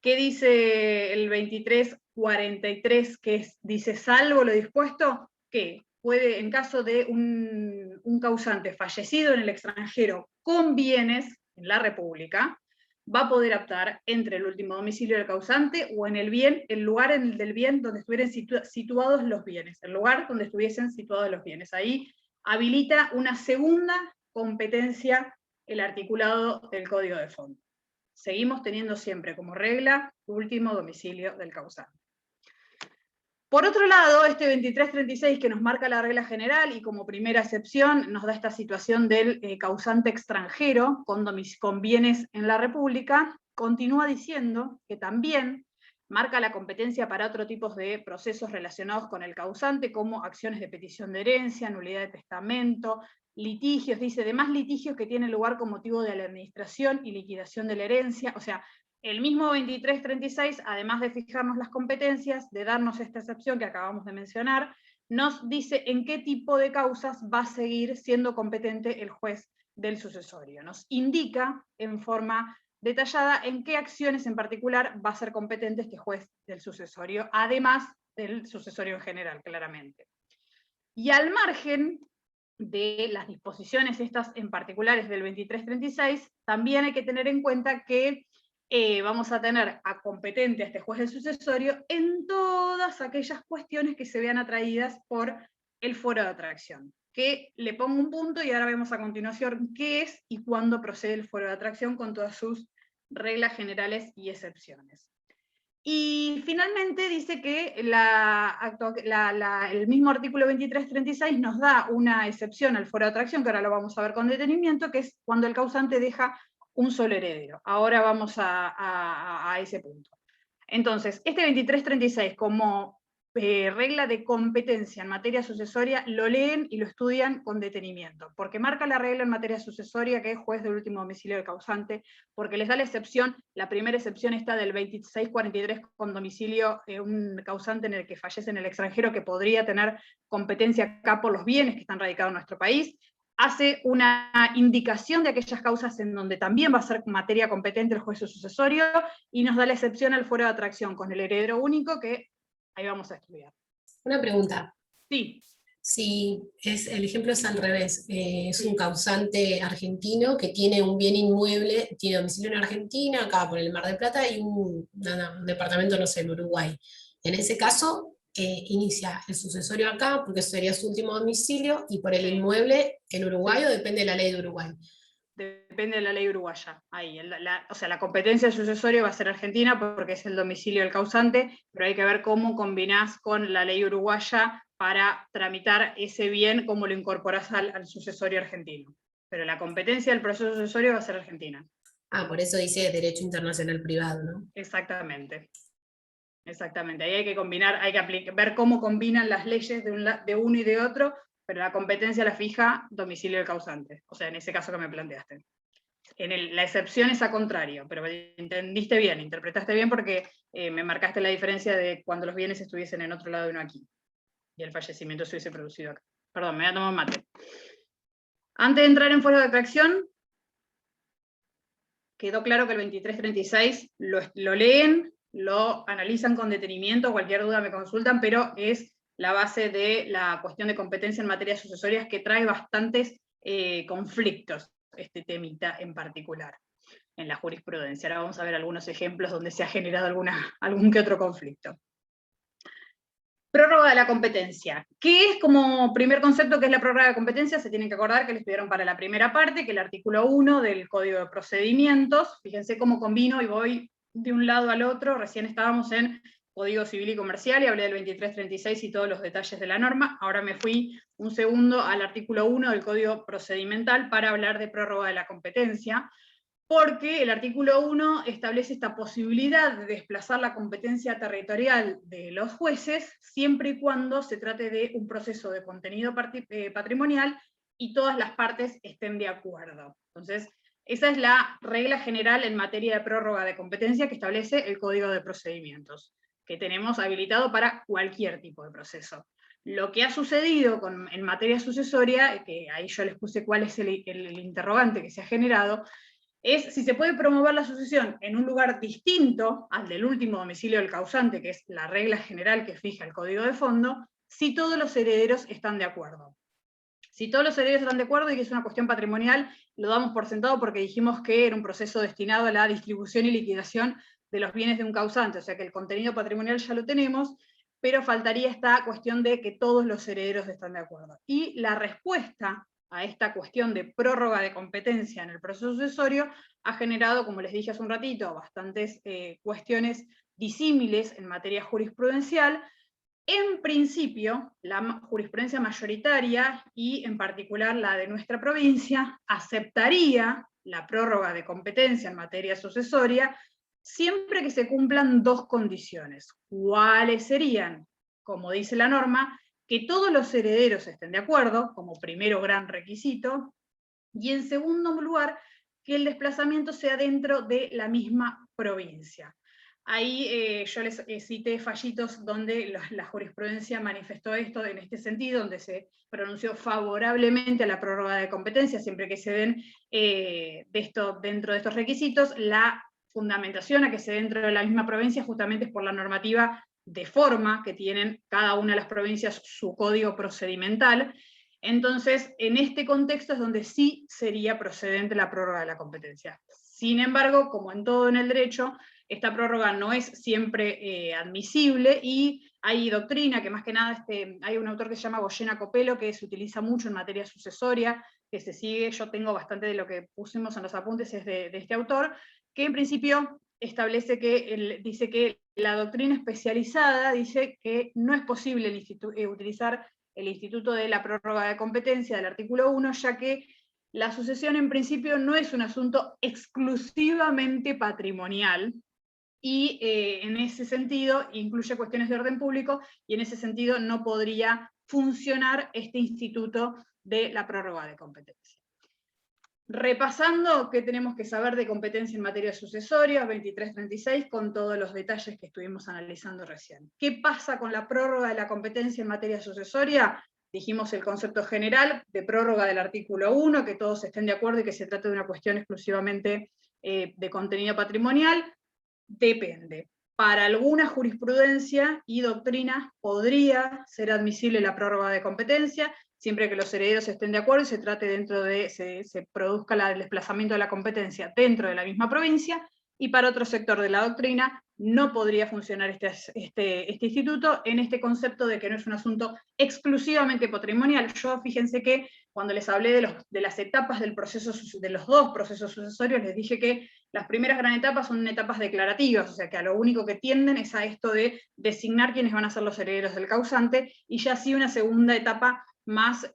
S1: ¿Qué dice el 2343? Dice, salvo lo dispuesto, que puede, en caso de un causante fallecido en el extranjero con bienes en la República, va a poder optar entre el último domicilio del causante o en el lugar del bien donde estuvieran situados los bienes, el lugar donde estuviesen situados los bienes. Ahí habilita una segunda competencia el articulado del Código de Fondo. Seguimos teniendo siempre como regla último domicilio del causante. Por otro lado, este 2336 que nos marca la regla general y como primera excepción nos da esta situación del causante extranjero con bienes en la República, continúa diciendo que también marca la competencia para otro tipo de procesos relacionados con el causante, como acciones de petición de herencia, nulidad de testamento, litigios, dice, demás litigios que tienen lugar con motivo de la administración y liquidación de la herencia, o sea, el mismo 2336, además de fijarnos las competencias, de darnos esta excepción que acabamos de mencionar, nos dice en qué tipo de causas va a seguir siendo competente el juez del sucesorio. Nos indica en forma detallada en qué acciones en particular va a ser competente este juez del sucesorio, además del sucesorio en general, claramente. Y al margen de las disposiciones estas en particulares del 2336, también hay que tener en cuenta que vamos a tener a competente a este juez del sucesorio en todas aquellas cuestiones que se vean atraídas por el foro de atracción. Que le pongo un punto y ahora vemos a continuación qué es y cuándo procede el foro de atracción con todas sus reglas generales y excepciones. Y finalmente dice que el mismo artículo 2336 nos da una excepción al foro de atracción, que ahora lo vamos a ver con detenimiento, que es cuando el causante deja un solo heredero. Ahora vamos a ese punto. Entonces, este 2336, como regla de competencia en materia sucesoria lo leen y lo estudian con detenimiento, porque marca la regla en materia sucesoria que es juez del último domicilio del causante, porque les da la excepción, la primera excepción está del 2643 con domicilio, un causante en el que fallece en el extranjero que podría tener competencia acá por los bienes que están radicados en nuestro país, hace una indicación de aquellas causas en donde también va a ser materia competente el juez sucesorio, y nos da la excepción al fuero de atracción con el heredero único, que ahí vamos a estudiar.
S3: Una pregunta.
S1: Sí.
S3: Si el ejemplo es al revés, es
S1: Sí.
S3: un causante argentino que tiene un bien inmueble, tiene domicilio en Argentina, acá por el Mar del Plata, y un departamento, no sé, en Uruguay. En ese caso, inicia el sucesorio acá, porque sería su último domicilio, y por el
S1: Sí.
S3: inmueble en Uruguay,
S1: Sí.
S3: ¿o depende de la ley de Uruguay?
S1: Depende de la ley uruguaya. Ahí, o sea, la competencia del sucesorio va a ser argentina porque es el domicilio del causante, pero hay que ver cómo combinás con la ley uruguaya para tramitar ese bien, cómo lo incorporás al sucesorio argentino. Pero la competencia del proceso sucesorio va a ser argentina.
S3: Ah, por eso dice derecho internacional privado, ¿no?
S1: Exactamente. Exactamente. Ahí hay que combinar, hay que ver cómo combinan las leyes de uno y de otro, pero la competencia la fija domicilio del causante. O sea, en ese caso que me planteaste. La excepción es a contrario, pero entendiste bien, interpretaste bien porque me marcaste la diferencia de cuando los bienes estuviesen en otro lado y no aquí, y el fallecimiento se hubiese producido acá. Perdón, me voy a tomar un mate. Antes de entrar en fuero de atracción, quedó claro que el 2336 lo leen, lo analizan con detenimiento, cualquier duda me consultan, pero es la base de la cuestión de competencia en materias sucesorias que trae bastantes conflictos, este temita en particular, en la jurisprudencia. Ahora vamos a ver algunos ejemplos donde se ha generado algún que otro conflicto. Prórroga de la competencia. ¿Qué es como primer concepto que es la prórroga de competencia? Se tienen que acordar que lo estudiaron para la primera parte, que el artículo 1 del Código de Procedimientos, fíjense cómo combino y voy de un lado al otro, recién estábamos en Código Civil y Comercial y hablé del 2336 y todos los detalles de la norma, ahora me fui un segundo al artículo 1 del Código Procedimental para hablar de prórroga de la competencia, porque el artículo 1 establece esta posibilidad de desplazar la competencia territorial de los jueces, siempre y cuando se trate de un proceso de contenido patrimonial y todas las partes estén de acuerdo. Entonces, esa es la regla general en materia de prórroga de competencia que establece el Código de Procedimientos, que tenemos habilitado para cualquier tipo de proceso. Lo que ha sucedido en materia sucesoria, que ahí yo les puse cuál es el interrogante que se ha generado, es si se puede promover la sucesión en un lugar distinto al del último domicilio del causante, que es la regla general que fija el código de fondo, si todos los herederos están de acuerdo. Si todos los herederos están de acuerdo y que es una cuestión patrimonial, lo damos por sentado porque dijimos que era un proceso destinado a la distribución y liquidación de los bienes de un causante, o sea que el contenido patrimonial ya lo tenemos, pero faltaría esta cuestión de que todos los herederos están de acuerdo. Y la respuesta a esta cuestión de prórroga de competencia en el proceso sucesorio ha generado, como les dije hace un ratito, bastantes cuestiones disímiles en materia jurisprudencial. En principio, la jurisprudencia mayoritaria, y en particular la de nuestra provincia, aceptaría la prórroga de competencia en materia sucesoria siempre que se cumplan dos condiciones. ¿Cuáles serían? Como dice la norma, que todos los herederos estén de acuerdo, como primero gran requisito, y en segundo lugar, que el desplazamiento sea dentro de la misma provincia. Ahí yo les cité fallitos donde la jurisprudencia manifestó esto en este sentido, donde se pronunció favorablemente a la prórroga de competencia, siempre que se den dentro de estos requisitos. La fundamentación a que se dé dentro de la misma provincia justamente es por la normativa de forma que tienen cada una de las provincias su código procedimental. Entonces, en este contexto es donde sí sería procedente la prórroga de la competencia. Sin embargo, como en todo en el derecho, esta prórroga no es siempre admisible, y hay doctrina que más que nada, hay un autor que se llama Goyena Copelo, que se utiliza mucho en materia sucesoria, que se sigue, yo tengo bastante de lo que pusimos en los apuntes es de este autor, que en principio establece que, dice que la doctrina especializada dice que no es posible utilizar el instituto de la prórroga de competencia del artículo 1, ya que la sucesión en principio no es un asunto exclusivamente patrimonial, y en ese sentido incluye cuestiones de orden público, y en ese sentido no podría funcionar este instituto de la prórroga de competencia. Repasando qué tenemos que saber de competencia en materia sucesoria, 2336, con todos los detalles que estuvimos analizando recién. ¿Qué pasa con la prórroga de la competencia en materia sucesoria? Dijimos el concepto general de prórroga del artículo 1, que todos estén de acuerdo y que se trata de una cuestión exclusivamente de contenido patrimonial. Depende. Para alguna jurisprudencia y doctrinas podría ser admisible la prórroga de competencia, siempre que los herederos estén de acuerdo y se trate se produzca el desplazamiento de la competencia dentro de la misma provincia, y para otro sector de la doctrina no podría funcionar este instituto en este concepto de que no es un asunto exclusivamente patrimonial. Yo, fíjense que cuando les hablé de las etapas del proceso, de los dos procesos sucesorios, les dije que las primeras gran etapas son etapas declarativas, o sea que a lo único que tienden es a esto de designar quiénes van a ser los herederos del causante, y ya sí una segunda etapa más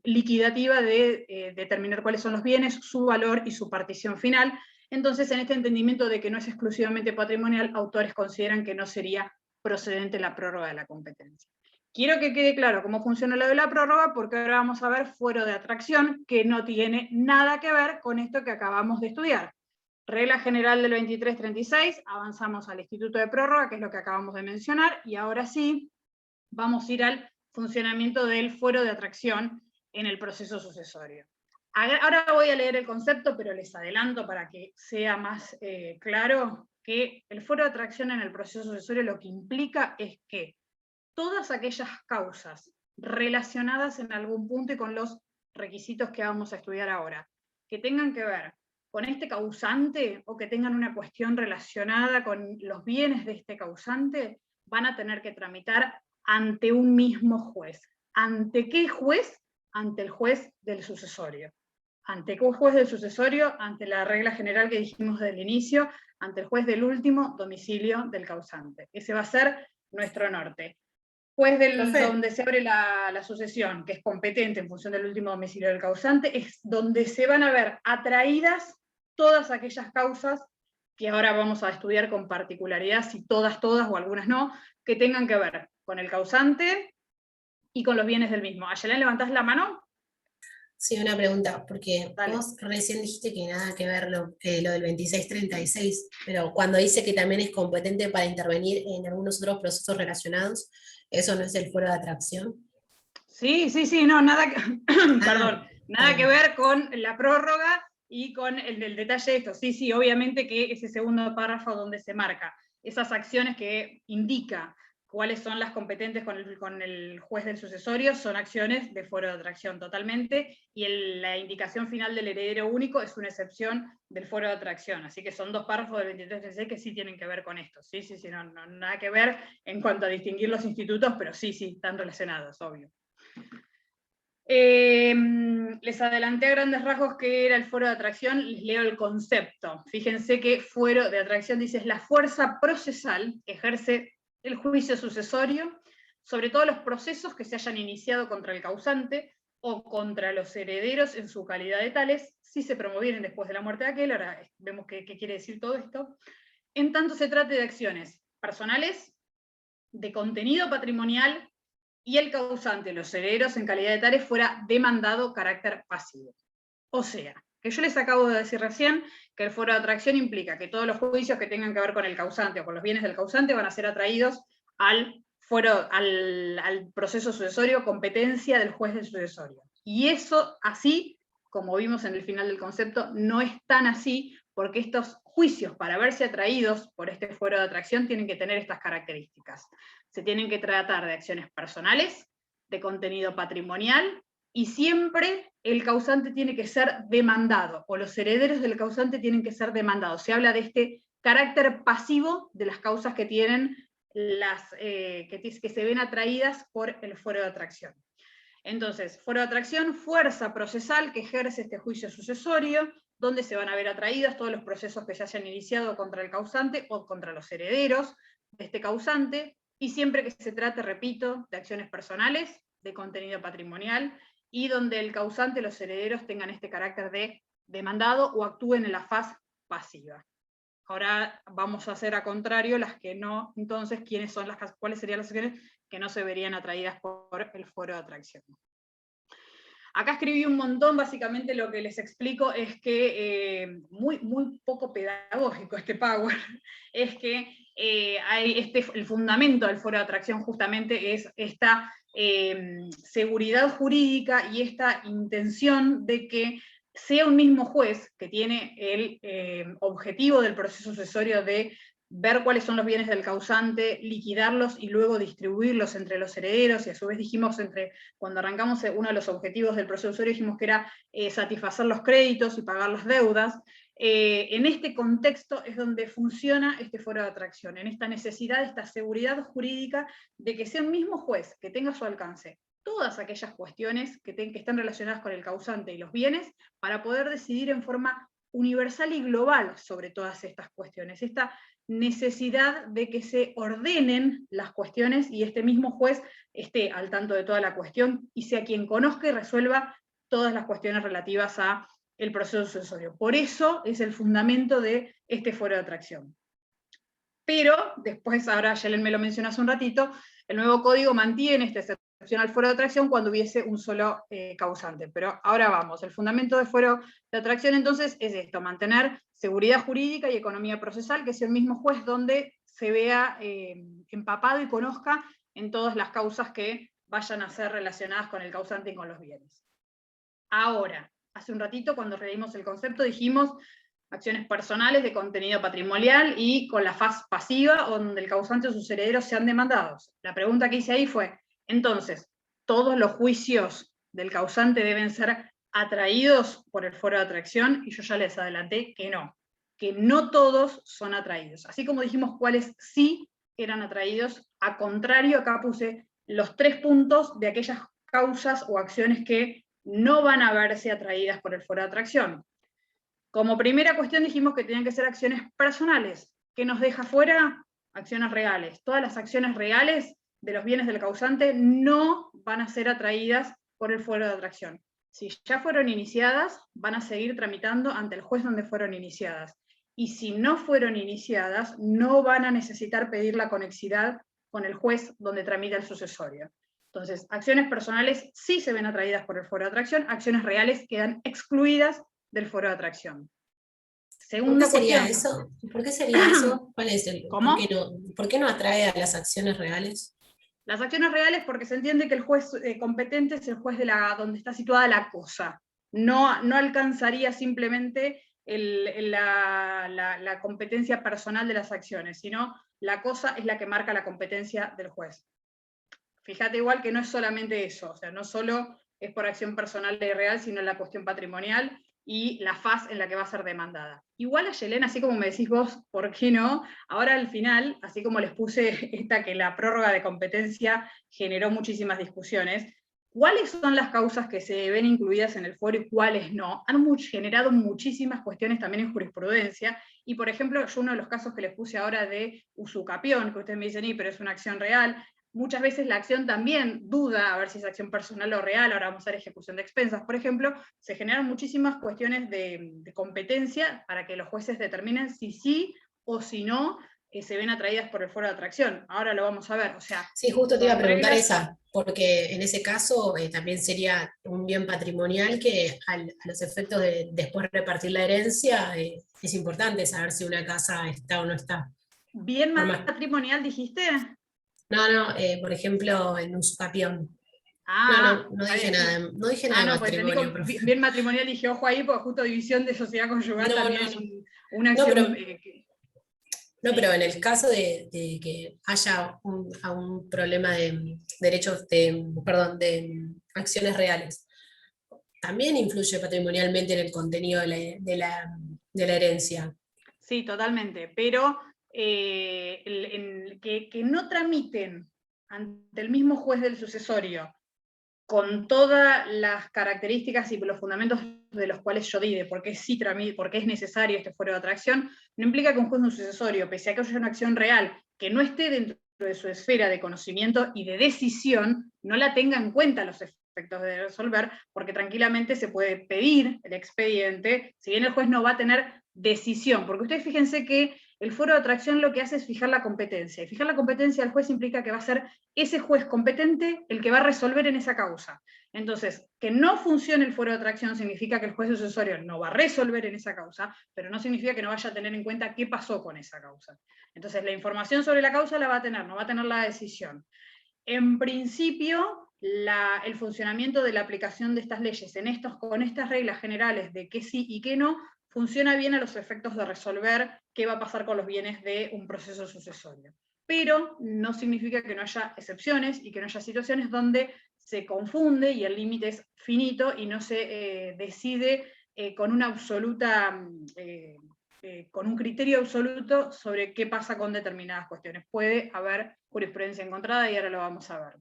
S1: liquidativa de determinar cuáles son los bienes, su valor y su partición final. Entonces, en este entendimiento de que no es exclusivamente patrimonial, autores consideran que no sería procedente la prórroga de la competencia. Quiero que quede claro cómo funciona lo de la prórroga, porque ahora vamos a ver fuero de atracción, que no tiene nada que ver con esto que acabamos de estudiar. Regla general del 2336, avanzamos al instituto de prórroga, que es lo que acabamos de mencionar, y ahora sí, vamos a ir al funcionamiento del fuero de atracción en el proceso sucesorio. Ahora voy a leer el concepto, pero les adelanto para que sea más claro que el fuero de atracción en el proceso sucesorio lo que implica es que todas aquellas causas relacionadas en algún punto y con los requisitos que vamos a estudiar ahora, que tengan que ver con este causante o que tengan una cuestión relacionada con los bienes de este causante, van a tener que tramitar ante un mismo juez. ¿Ante qué juez? Ante el juez del sucesorio. ¿Ante qué juez del sucesorio? Ante la regla general que dijimos desde el inicio, ante el juez del último domicilio del causante. Ese va a ser nuestro norte. Juez donde se abre la sucesión, que es competente en función del último domicilio del causante, es donde se van a ver atraídas todas aquellas causas que ahora vamos a estudiar con particularidad, si todas o algunas no, que tengan que ver con el causante y con los bienes del mismo. Ayelén, ¿levantás la mano?
S3: Sí, una pregunta, porque
S1: Dale.
S3: vos recién dijiste que nada que ver lo del 2636, pero cuando dice que también es competente para intervenir en algunos otros procesos relacionados, ¿eso no es el fuero de atracción?
S1: Sí, no, nada que, perdón, nada que ver con la prórroga y con el detalle de esto. Sí, obviamente que ese segundo párrafo donde se marca esas acciones que indica cuáles son las competentes con el juez del sucesorio, son acciones de fuero de atracción totalmente, y la indicación final del heredero único es una excepción del fuero de atracción, así que son dos párrafos del 2336 que sí tienen que ver con esto. Sí, no, nada que ver en cuanto a distinguir los institutos, pero sí, están relacionados, obvio. Les adelanté a grandes rasgos qué era el fuero de atracción, les leo el concepto. Fíjense que fuero de atracción dice es la fuerza procesal que ejerce el juicio sucesorio sobre todos los procesos que se hayan iniciado contra el causante o contra los herederos en su calidad de tales, si se promovieren después de la muerte de aquel. Ahora vemos qué quiere decir todo esto. En tanto se trate de acciones personales, de contenido patrimonial, y el causante, los herederos en calidad de tales, fuera demandado carácter pasivo. O sea, que yo les acabo de decir recién que el fuero de atracción implica que todos los juicios que tengan que ver con el causante o con los bienes del causante van a ser atraídos al proceso sucesorio, competencia del juez del sucesorio. Y eso, así, como vimos en el final del concepto, no es tan así, porque estos juicios, para verse atraídos por este fuero de atracción, tienen que tener estas características. Se tienen que tratar de acciones personales, de contenido patrimonial, y siempre el causante tiene que ser demandado, o los herederos del causante tienen que ser demandados. Se habla de este carácter pasivo de las causas que tienen que se ven atraídas por el fuero de atracción. Entonces, fuero de atracción, fuerza procesal que ejerce este juicio sucesorio, donde se van a ver atraídos todos los procesos que se hayan iniciado contra el causante o contra los herederos de este causante, y siempre que se trate, repito, de acciones personales, de contenido patrimonial, y donde el causante, los herederos, tengan este carácter de demandado o actúen en la faz pasiva. Ahora vamos a hacer a contrario las que no, entonces, ¿cuáles serían las acciones que no se verían atraídas por el foro de atracción? Acá escribí un montón, básicamente lo que les explico es que, muy poco pedagógico este Power, es que el fundamento del foro de atracción justamente es esta seguridad jurídica y esta intención de que sea un mismo juez que tiene el objetivo del proceso sucesorio de ver cuáles son los bienes del causante, liquidarlos y luego distribuirlos entre los herederos, y a su vez dijimos, cuando arrancamos uno de los objetivos del proceso sucesorio, dijimos que era satisfacer los créditos y pagar las deudas. En este contexto es donde funciona este foro de atracción, en esta necesidad, esta seguridad jurídica de que sea un mismo juez que tenga a su alcance todas aquellas cuestiones que están relacionadas con el causante y los bienes, para poder decidir en forma universal y global sobre todas estas cuestiones. Esta necesidad de que se ordenen las cuestiones y este mismo juez esté al tanto de toda la cuestión y sea quien conozca y resuelva todas las cuestiones relativas a el proceso sucesorio. Por eso es el fundamento de este foro de atracción. Pero después, ahora Yelen me lo mencionó hace un ratito, el nuevo código mantiene esta excepción al foro de atracción cuando hubiese un solo causante. Pero ahora vamos, el fundamento del foro de atracción entonces es esto, mantener seguridad jurídica y economía procesal, que sea el mismo juez donde se vea empapado y conozca en todas las causas que vayan a ser relacionadas con el causante y con los bienes. Ahora, hace un ratito cuando leímos el concepto dijimos acciones personales de contenido patrimonial y con la faz pasiva, donde el causante o sus herederos sean demandados. La pregunta que hice ahí fue, entonces, ¿todos los juicios del causante deben ser atraídos por el foro de atracción? Y yo ya les adelanté que no todos son atraídos. Así como dijimos cuáles sí eran atraídos, a contrario, acá puse los 3 puntos de aquellas causas o acciones que no van a verse atraídas por el foro de atracción. Como primera cuestión dijimos que tenían que ser acciones personales. ¿Qué nos deja fuera? Acciones reales. Todas las acciones reales de los bienes del causante no van a ser atraídas por el foro de atracción. Si ya fueron iniciadas, van a seguir tramitando ante el juez donde fueron iniciadas. Y si no fueron iniciadas, no van a necesitar pedir la conexidad con el juez donde tramita el sucesorio. Entonces, acciones personales sí se ven atraídas por el foro de atracción, acciones reales quedan excluidas del foro de atracción.
S3: ¿Por qué sería eso? ¿Por qué sería eso? ¿Cuál es el?
S1: ¿Cómo?
S3: ¿Por qué no atrae a las acciones reales?
S1: Las acciones reales porque se entiende que el juez competente es el juez de donde está situada la cosa. No alcanzaría simplemente la competencia personal de las acciones, sino la cosa es la que marca la competencia del juez. Fíjate igual que no es solamente eso, o sea, no solo es por acción personal y real, sino la cuestión patrimonial y la faz en la que va a ser demandada. Igual a Yelen, así como me decís vos, ¿por qué no? Ahora al final, así como les puse que la prórroga de competencia generó muchísimas discusiones, ¿cuáles son las causas que se ven incluidas en el foro y cuáles no? Han generado muchísimas cuestiones también en jurisprudencia, y por ejemplo, yo uno de los casos que les puse ahora de usucapión, que ustedes me dicen, pero es una acción real, muchas veces la acción también duda a ver si es acción personal o real, ahora vamos a ver ejecución de expensas, por ejemplo, se generan muchísimas cuestiones de competencia para que los jueces determinen si sí o si no se ven atraídas por el foro de atracción. Ahora lo vamos a ver, o sea...
S3: Sí, justo te iba a preguntar
S1: reglas...
S3: esa, porque en ese caso también sería un bien patrimonial que a los efectos de después repartir la herencia es importante saber si una casa está o no está.
S1: ¿Bien patrimonial dijiste?
S3: No, por ejemplo, en un usucapión. No dije nada, no dije nada de matrimonio.
S1: Pues bien matrimonial dije, ojo ahí, porque justo división de sociedad conyugal también es una acción...
S3: Pero en el caso de que haya un problema de derechos de acciones reales, también influye patrimonialmente en el contenido de la herencia.
S1: Sí, totalmente, pero que no tramiten ante el mismo juez del sucesorio con todas las características y los fundamentos de los cuales yo di, de por qué es necesario este foro de atracción, no implica que un juez de un sucesorio, pese a que haya una acción real que no esté dentro de su esfera de conocimiento y de decisión, no la tenga en cuenta los efectos de resolver, porque tranquilamente se puede pedir el expediente, si bien el juez no va a tener decisión, porque ustedes fíjense que el fuero de atracción lo que hace es fijar la competencia, y fijar la competencia del juez implica que va a ser ese juez competente el que va a resolver en esa causa. Entonces, que no funcione el fuero de atracción significa que el juez sucesorio no va a resolver en esa causa, pero no significa que no vaya a tener en cuenta qué pasó con esa causa. Entonces, la información sobre la causa la va a tener, no va a tener la decisión. En principio, el funcionamiento de la aplicación de estas leyes con estas reglas generales de qué sí y qué no, funciona bien a los efectos de resolver qué va a pasar con los bienes de un proceso sucesorio. Pero no significa que no haya excepciones y que no haya situaciones donde se confunde y el límite es finito y no se decide con una absoluta... con un criterio absoluto sobre qué pasa con determinadas cuestiones. Puede haber jurisprudencia encontrada y ahora lo vamos a ver.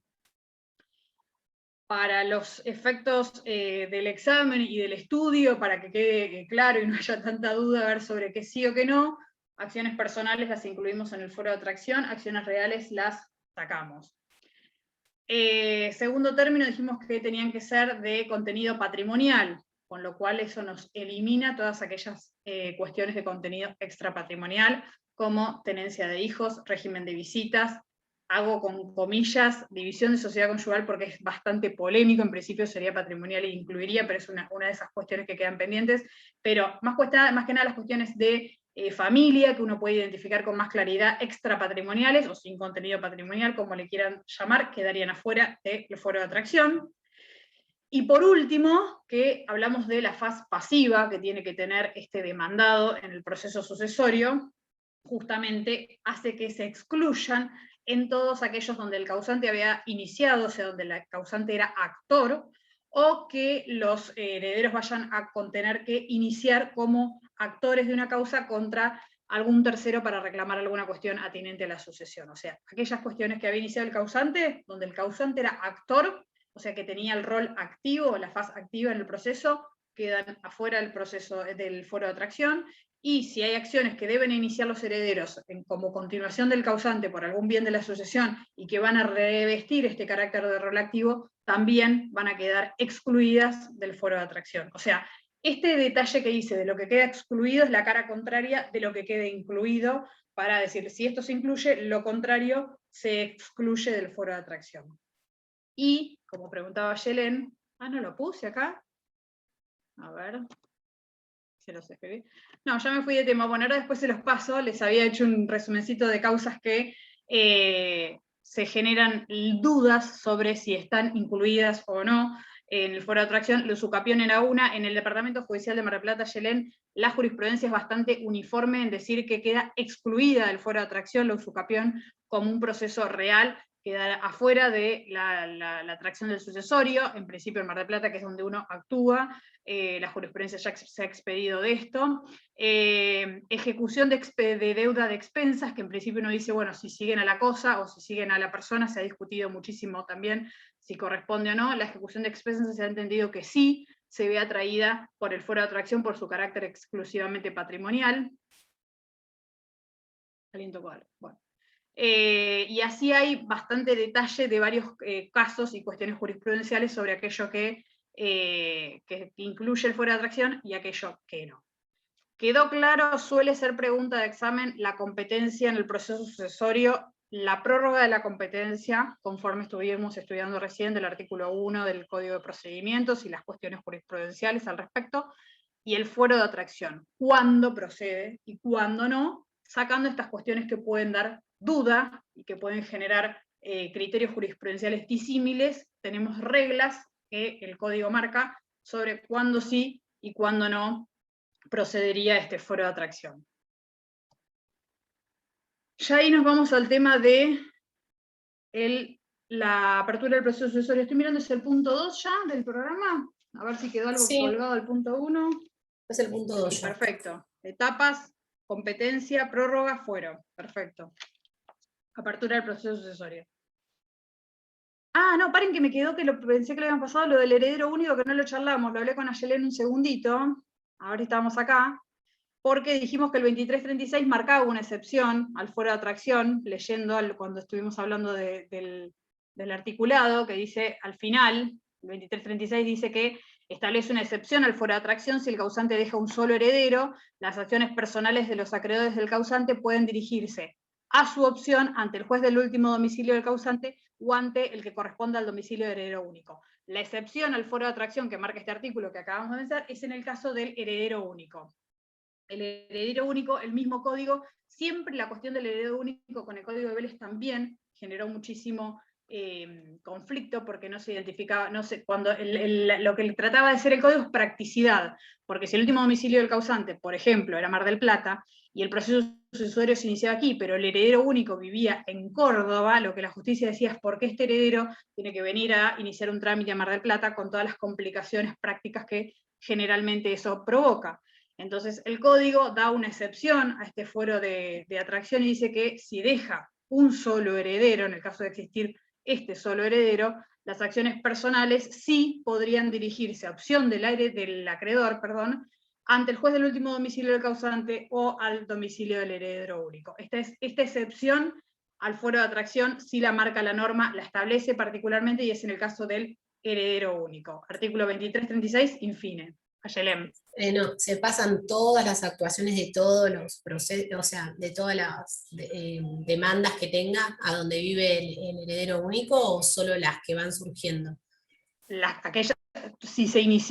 S1: Para los efectos del examen y del estudio, para que quede claro y no haya tanta duda a ver sobre qué sí o qué no, acciones personales las incluimos en el foro de atracción, acciones reales las sacamos. Segundo término, dijimos que tenían que ser de contenido patrimonial, con lo cual eso nos elimina todas aquellas cuestiones de contenido extrapatrimonial, como tenencia de hijos, régimen de visitas, hago con comillas, división de sociedad conyugal porque es bastante polémico, en principio sería patrimonial e incluiría, pero es una de esas cuestiones que quedan pendientes, pero más que nada las cuestiones de familia, que uno puede identificar con más claridad, extrapatrimoniales, o sin contenido patrimonial, como le quieran llamar, quedarían afuera del foro de atracción. Y por último, que hablamos de la faz pasiva que tiene que tener este demandado en el proceso sucesorio, justamente hace que se excluyan en todos aquellos donde el causante había iniciado, o sea, donde el causante era actor, o que los herederos vayan a tener que iniciar como actores de una causa contra algún tercero para reclamar alguna cuestión atinente a la sucesión. O sea, aquellas cuestiones que había iniciado el causante, donde el causante era actor, o sea, que tenía el rol activo, la faz activa en el proceso, quedan afuera del proceso del foro de atracción, y si hay acciones que deben iniciar los herederos como continuación del causante por algún bien de la sucesión y que van a revestir este carácter de rol activo, también van a quedar excluidas del foro de atracción. O sea, este detalle que hice de lo que queda excluido es la cara contraria de lo que quede incluido, para decir, si esto se incluye, lo contrario se excluye del foro de atracción. Y, como preguntaba Yelen, no lo puse acá. A ver, se los escribí. No, ya me fui de tema. Bueno, ahora después se los paso. Les había hecho un resumencito de causas que se generan dudas sobre si están incluidas o no en el foro de atracción. La usucapión era una. En el Departamento Judicial de Mar del Plata, Yelen, la jurisprudencia es bastante uniforme en decir que queda excluida del foro de atracción la usucapión como un proceso real, queda afuera de la atracción del sucesorio, en principio en Mar del Plata, que es donde uno actúa, la jurisprudencia ya se ha expedido de esto. Ejecución de deuda de expensas, que en principio uno dice, bueno, si siguen a la cosa o si siguen a la persona, se ha discutido muchísimo también si corresponde o no. La ejecución de expensas se ha entendido que sí, se ve atraída por el foro de atracción por su carácter exclusivamente patrimonial. ¿Alguien tocó algo? Bueno. Y así hay bastante detalle de varios casos y cuestiones jurisprudenciales sobre aquello que incluye el foro de atracción y aquello que no. ¿Quedó claro? Suele ser pregunta de examen la competencia en el proceso sucesorio, la prórroga de la competencia, conforme estuvimos estudiando recién del artículo 1 del Código de Procedimientos y las cuestiones jurisprudenciales al respecto, y el fuero de atracción, cuándo procede y cuándo no, sacando estas cuestiones que pueden dar duda y que pueden generar criterios jurisprudenciales disímiles. Tenemos reglas que el código marca sobre cuándo sí y cuándo no procedería este foro de atracción. Ya ahí nos vamos al tema de la apertura del proceso sucesorio. Estoy mirando, ¿es el punto 2 ya del programa? A ver si quedó algo colgado del punto 1.
S3: Es el punto 2 ya.
S1: Perfecto. Etapas, competencia, prórroga, fuero. Perfecto. Apertura del proceso sucesorio. No, paren que me quedó, pensé que lo habían pasado, lo del heredero único, que no lo charlamos, lo hablé con Ayelen un segundito, ahora estábamos acá, porque dijimos que el 2336 marcaba una excepción al fuero de atracción, leyendo cuando estuvimos hablando del articulado, que dice al final, el 2336 dice que Establece una excepción al foro de atracción si el causante deja un solo heredero. Las acciones personales de los acreedores del causante pueden dirigirse a su opción ante el juez del último domicilio del causante o ante el que corresponda al domicilio de heredero único. La excepción al foro de atracción que marca este artículo que acabamos de mencionar es en el caso del heredero único. El heredero único, el mismo código, siempre la cuestión del heredero único con el código de Vélez también generó muchísimo conflicto porque no se identificaba, no sé, cuando lo que trataba de ser el código es practicidad, porque si el último domicilio del causante, por ejemplo, era Mar del Plata, y el proceso sucesorio se iniciaba aquí, pero el heredero único vivía en Córdoba, lo que la justicia decía es por qué este heredero tiene que venir a iniciar un trámite a Mar del Plata con todas las complicaciones prácticas que generalmente eso provoca. Entonces el código da una excepción a este fuero de atracción y dice que si deja un solo heredero, en el caso de existir este solo heredero, las acciones personales sí podrían dirigirse a opción del acreedor, ante el juez del último domicilio del causante o al domicilio del heredero único. Esta excepción al fuero de atracción sí la marca la norma, la establece particularmente y es en el caso del heredero único. Artículo 2336, infine. Ayelem.
S3: No, se pasan todas las actuaciones de todos los procesos, o sea, de todas las demandas que tenga a donde vive el heredero único, o solo las que van surgiendo.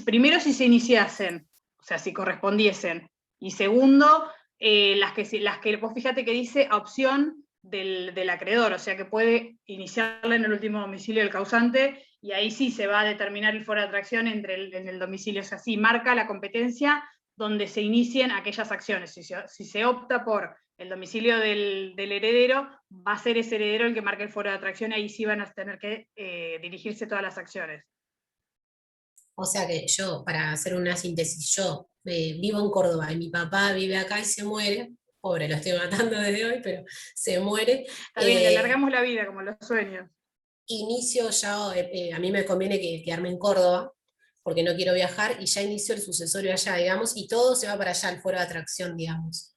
S1: Primero si se iniciasen, o sea, si correspondiesen, y segundo, las que vos fíjate que dice a opción del acreedor, o sea que puede iniciarla en el último domicilio del causante, y ahí sí se va a determinar el foro de atracción en el domicilio, o sea, sí marca la competencia donde se inicien aquellas acciones. Si se opta por el domicilio del heredero, va a ser ese heredero el que marque el foro de atracción, y ahí sí van a tener que dirigirse todas las acciones.
S3: O sea que yo, para hacer una síntesis, yo vivo en Córdoba y mi papá vive acá y se muere, pobre, lo estoy matando desde hoy, pero se muere.
S1: Está bien, le alargamos la vida como los sueños.
S3: Inicio ya, a mí me conviene quedarme en Córdoba, porque no quiero viajar, y ya inició el sucesorio allá, digamos, y todo se va para allá, el foro de atracción, digamos.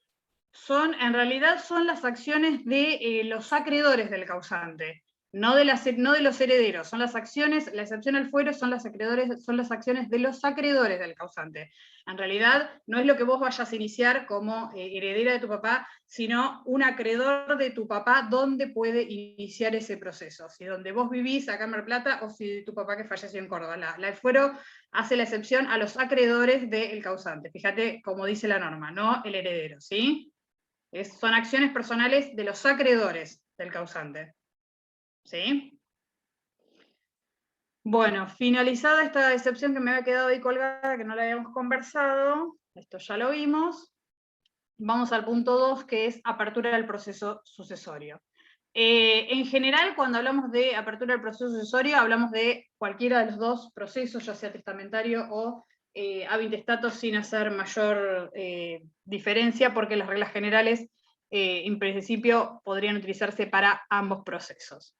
S1: En realidad son las acciones de los acreedores del causante, no de los herederos, son las acciones, la excepción al fuero son las acciones de los acreedores del causante. En realidad no es lo que vos vayas a iniciar como heredera de tu papá, sino un acreedor de tu papá donde puede iniciar ese proceso, si donde vos vivís acá en Mar del Plata o si tu papá que falleció en Córdoba. El fuero hace la excepción a los acreedores del causante, fíjate cómo dice la norma, no el heredero, ¿sí? Son acciones personales de los acreedores del causante. ¿Sí? Bueno, finalizada esta excepción que me había quedado ahí colgada, que no la habíamos conversado, esto ya lo vimos, vamos al punto 2, que es apertura del proceso sucesorio. En general, cuando hablamos de apertura del proceso sucesorio, hablamos de cualquiera de los dos procesos, ya sea testamentario o ab intestato, sin hacer mayor diferencia, porque las reglas generales en principio podrían utilizarse para ambos procesos.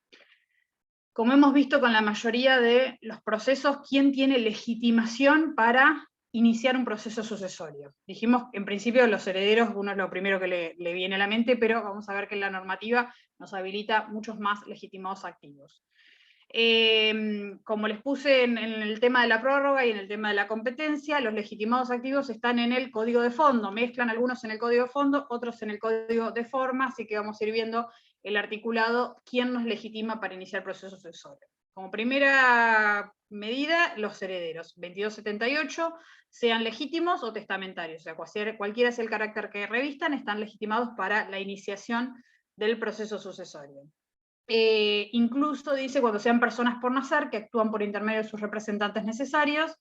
S1: Como hemos visto con la mayoría de los procesos, ¿quién tiene legitimación para iniciar un proceso sucesorio? Dijimos, en principio, los herederos, uno es lo primero que le viene a la mente, pero vamos a ver que la normativa nos habilita muchos más legitimados activos. Como les puse en el tema de la prórroga y en el tema de la competencia, los legitimados activos están en el código de fondo, mezclan algunos en el código de fondo, otros en el código de forma, así que vamos a ir viendo el articulado, quién nos legitima para iniciar el proceso sucesorio. Como primera medida, los herederos, 2278, sean legítimos o testamentarios, o sea, cualquiera sea el carácter que revistan, están legitimados para la iniciación del proceso sucesorio. Incluso dice cuando sean personas por nacer que actúan por intermedio de sus representantes necesarios,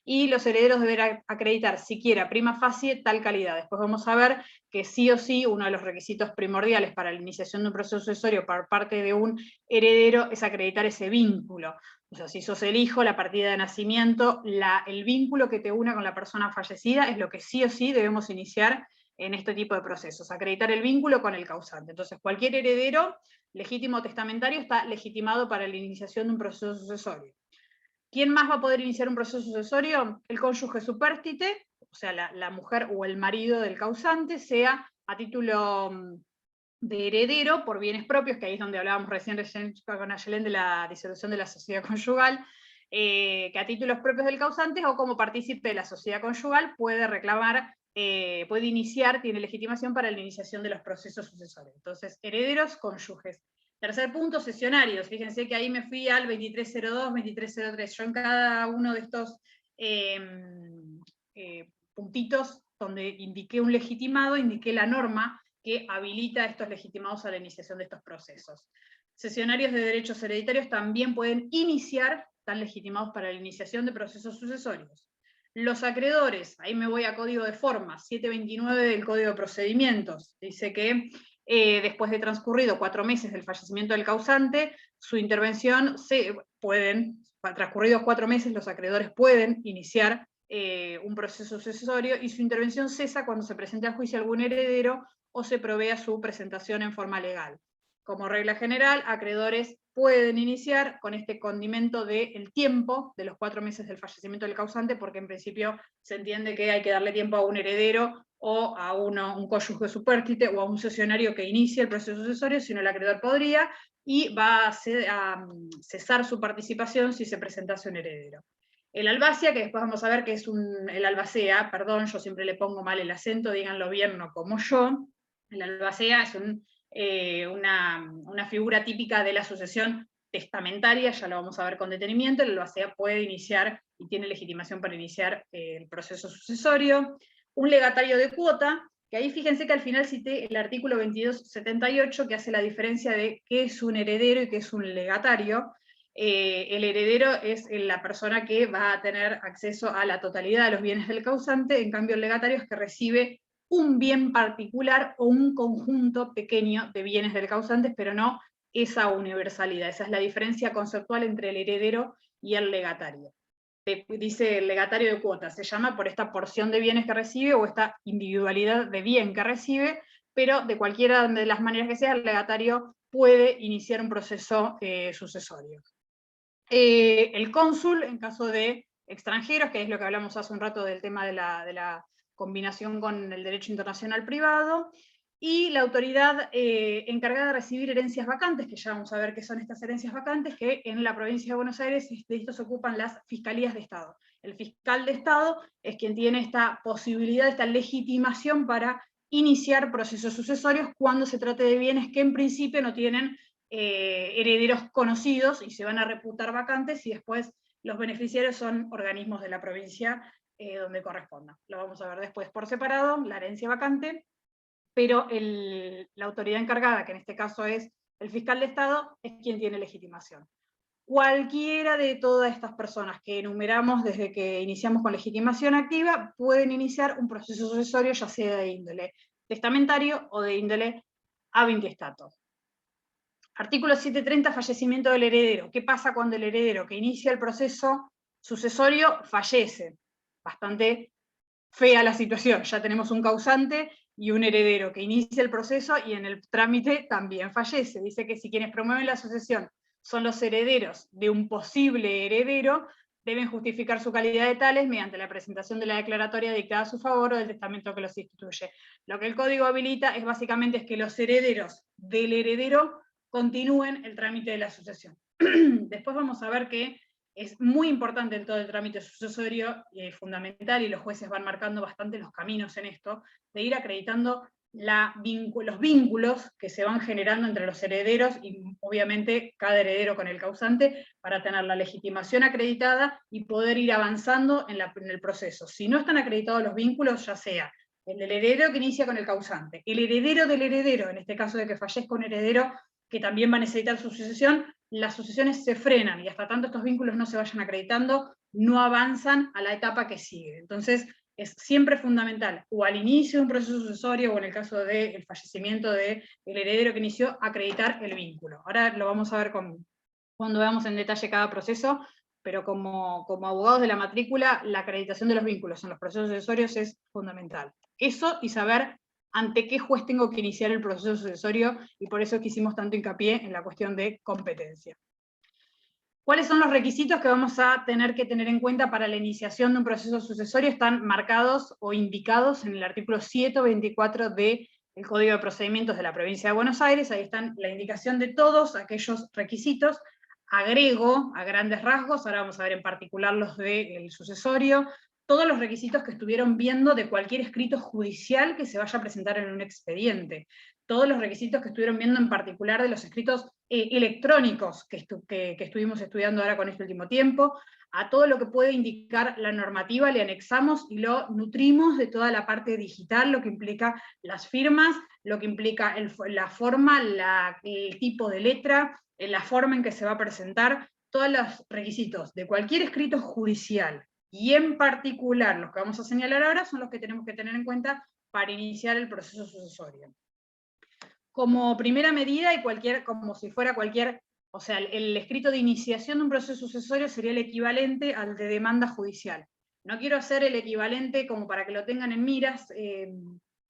S1: y los herederos deberán acreditar siquiera prima facie tal calidad. Después vamos a ver que sí o sí uno de los requisitos primordiales para la iniciación de un proceso sucesorio por parte de un heredero es acreditar ese vínculo. O sea, si sos el hijo, la partida de nacimiento, el vínculo que te una con la persona fallecida es lo que sí o sí debemos iniciar en este tipo de procesos, acreditar el vínculo con el causante. Entonces, cualquier heredero legítimo testamentario está legitimado para la iniciación de un proceso sucesorio. ¿Quién más va a poder iniciar un proceso sucesorio? El cónyuge supérstite, o sea, la mujer o el marido del causante, sea a título de heredero por bienes propios, que ahí es donde hablábamos recién con Ayelén de la disolución de la sociedad conyugal, que a títulos propios del causante o como partícipe de la sociedad conyugal puede reclamar, puede iniciar, tiene legitimación para la iniciación de los procesos sucesorios. Entonces, herederos, cónyuges. Tercer punto, cesionarios. Fíjense que ahí me fui al 2302, 2303. Yo en cada uno de estos puntitos donde indiqué un legitimado, indiqué la norma que habilita a estos legitimados a la iniciación de estos procesos. Cesionarios de derechos hereditarios también pueden iniciar, están legitimados para la iniciación de procesos sucesorios. Los acreedores, ahí me voy a código de formas, 729 del Código de Procedimientos, dice que después de transcurrido 4 meses del fallecimiento del causante, su intervención transcurridos 4 meses, los acreedores pueden iniciar un proceso sucesorio y su intervención cesa cuando se presente a juicio algún heredero o se provea su presentación en forma legal. Como regla general, acreedores pueden iniciar con este condimento del tiempo de los 4 meses del fallecimiento del causante, porque en principio se entiende que hay que darle tiempo a un heredero o a un cónyuge supérstite o a un cesionario que inicie el proceso sucesorio, si no el acreedor podría, y va a cesar su participación si se presentase un heredero. El albacea, que después vamos a ver que es el albacea, perdón, yo siempre le pongo mal el acento, díganlo bien, no como yo. El albacea es una figura típica de la sucesión testamentaria, ya lo vamos a ver con detenimiento. El albacea puede iniciar y tiene legitimación para iniciar el proceso sucesorio. Un legatario de cuota, que ahí fíjense que al final cité el artículo 2278, que hace la diferencia de qué es un heredero y qué es un legatario. El heredero es la persona que va a tener acceso a la totalidad de los bienes del causante, en cambio el legatario es que recibe un bien particular o un conjunto pequeño de bienes del causante, pero no esa universalidad. Esa es la diferencia conceptual entre el heredero y el legatario. Dice el legatario de cuotas, se llama por esta porción de bienes que recibe o esta individualidad de bien que recibe, pero de cualquiera de las maneras que sea, el legatario puede iniciar un proceso sucesorio. El cónsul, en caso de extranjeros, que es lo que hablamos hace un rato del tema de la combinación con el derecho internacional privado, y la autoridad encargada de recibir herencias vacantes, que ya vamos a ver qué son estas herencias vacantes, que en la provincia de Buenos Aires de esto se ocupan las fiscalías de Estado. El fiscal de Estado es quien tiene esta posibilidad, esta legitimación para iniciar procesos sucesorios cuando se trate de bienes que en principio no tienen herederos conocidos y se van a reputar vacantes, y después los beneficiarios son organismos de la provincia donde corresponda. Lo vamos a ver después por separado, la herencia vacante, pero la autoridad encargada, que en este caso es el fiscal de Estado, es quien tiene legitimación. Cualquiera de todas estas personas que enumeramos desde que iniciamos con legitimación activa pueden iniciar un proceso sucesorio, ya sea de índole testamentario o de índole ab intestato. Artículo 730, fallecimiento del heredero. ¿Qué pasa cuando el heredero que inicia el proceso sucesorio fallece? Bastante fea la situación. Ya tenemos un causante y un heredero que inicia el proceso y en el trámite también fallece. Dice que si quienes promueven la sucesión son los herederos de un posible heredero, deben justificar su calidad de tales mediante la presentación de la declaratoria dictada a su favor o del testamento que los instituye. Lo que el código habilita es básicamente que los herederos del heredero continúen el trámite de la sucesión. Después vamos a ver que es muy importante en todo el trámite sucesorio, fundamental, y los jueces van marcando bastante los caminos en esto, de ir acreditando los vínculos que se van generando entre los herederos y obviamente cada heredero con el causante para tener la legitimación acreditada y poder ir avanzando en el proceso. Si no están acreditados los vínculos, ya sea el del heredero que inicia con el causante, el heredero del heredero, en este caso de que fallezca un heredero que también va a necesitar su sucesión, las sucesiones se frenan y hasta tanto estos vínculos no se vayan acreditando, no avanzan a la etapa que sigue. Entonces, es siempre fundamental, o al inicio de un proceso sucesorio, o en el caso del fallecimiento del heredero que inició, acreditar el vínculo. Ahora lo vamos a ver cuando veamos en detalle cada proceso, pero como abogados de la matrícula, la acreditación de los vínculos en los procesos sucesorios es fundamental. Eso y saber ante qué juez tengo que iniciar el proceso sucesorio, y por eso es que hicimos tanto hincapié en la cuestión de competencia. ¿Cuáles son los requisitos que vamos a tener que tener en cuenta para la iniciación de un proceso sucesorio? Están marcados o indicados en el artículo 724 del Código de Procedimientos de la Provincia de Buenos Aires. Ahí están la indicación de todos aquellos requisitos. agrego a grandes rasgos, ahora vamos a ver en particular los del sucesorio, todos los requisitos que estuvieron viendo de cualquier escrito judicial que se vaya a presentar en un expediente, todos los requisitos que estuvieron viendo en particular de los escritos electrónicos que estuvimos estudiando ahora con este último tiempo, a todo lo que puede indicar la normativa, le anexamos y lo nutrimos de toda la parte digital, lo que implica las firmas, lo que implica la forma, el tipo de letra, la forma en que se va a presentar, todos los requisitos de cualquier escrito judicial, y en particular los que vamos a señalar ahora son los que tenemos que tener en cuenta para iniciar el proceso sucesorio. Como primera medida, y como si fuera cualquier, o sea, el escrito de iniciación de un proceso sucesorio sería el equivalente al de demanda judicial. No quiero hacer el equivalente como para que lo tengan en miras,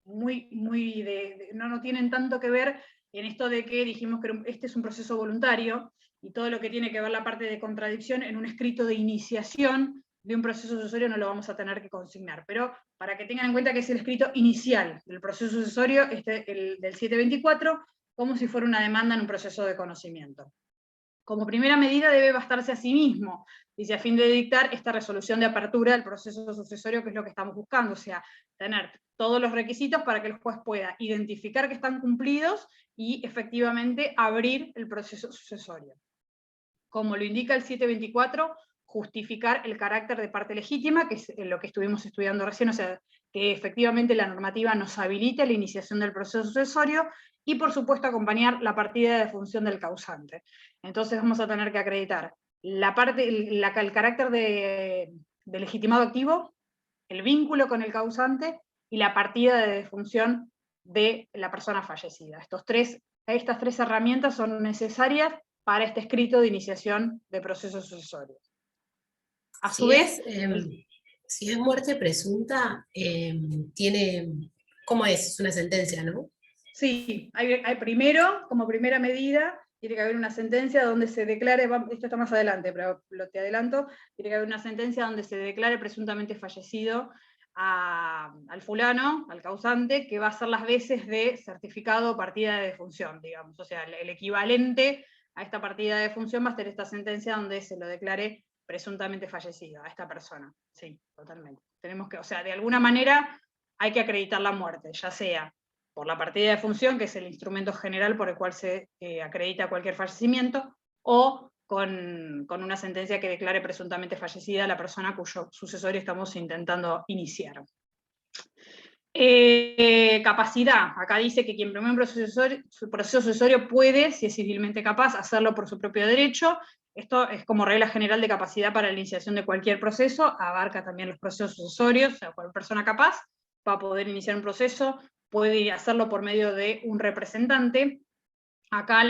S1: no tienen tanto que ver en esto de que dijimos que este es un proceso voluntario, y todo lo que tiene que ver la parte de contradicción en un escrito de iniciación de un proceso sucesorio no lo vamos a tener que consignar, pero para que tengan en cuenta que es el escrito inicial del proceso sucesorio, el del 724, como si fuera una demanda en un proceso de conocimiento. Como primera medida debe bastarse a sí mismo, dice, a fin de dictar esta resolución de apertura del proceso sucesorio, que es lo que estamos buscando, o sea, tener todos los requisitos para que el juez pueda identificar que están cumplidos y efectivamente abrir el proceso sucesorio. Como lo indica el 724, justificar el carácter de parte legítima, que es lo que estuvimos estudiando recién, o sea, que efectivamente la normativa nos habilite la iniciación del proceso sucesorio, y por supuesto acompañar la partida de función del causante. Entonces vamos a tener que acreditar el carácter de legitimado activo, el vínculo con el causante, y la partida de defunción de la persona fallecida. Estas tres herramientas son necesarias para este escrito de iniciación de procesos sucesorios. A su vez,
S3: si es muerte presunta, ¿cómo es? Es una sentencia, ¿no?
S1: Sí, hay primero, como primera medida, tiene que haber una sentencia donde se declare, esto está más adelante, pero te adelanto, tiene que haber una sentencia donde se declare presuntamente fallecido al fulano, al causante, que va a ser las veces de certificado o partida de defunción, digamos. O sea, el equivalente a esta partida de defunción va a ser esta sentencia donde se lo declare presuntamente fallecido a esta persona. Sí, totalmente. Tenemos que, o sea, de alguna manera hay que acreditar la muerte, ya sea por la partida de defunción, que es el instrumento general por el cual se acredita cualquier fallecimiento, o con una sentencia que declare presuntamente fallecida a la persona cuyo sucesorio estamos intentando iniciar. Capacidad. Acá dice que quien promueve un proceso sucesorio puede, si es civilmente capaz, hacerlo por su propio derecho. Esto es como regla general de capacidad para la iniciación de cualquier proceso, abarca también los procesos sucesorios, o sea, cualquier persona capaz va a poder iniciar un proceso, puede hacerlo por medio de un representante. Acá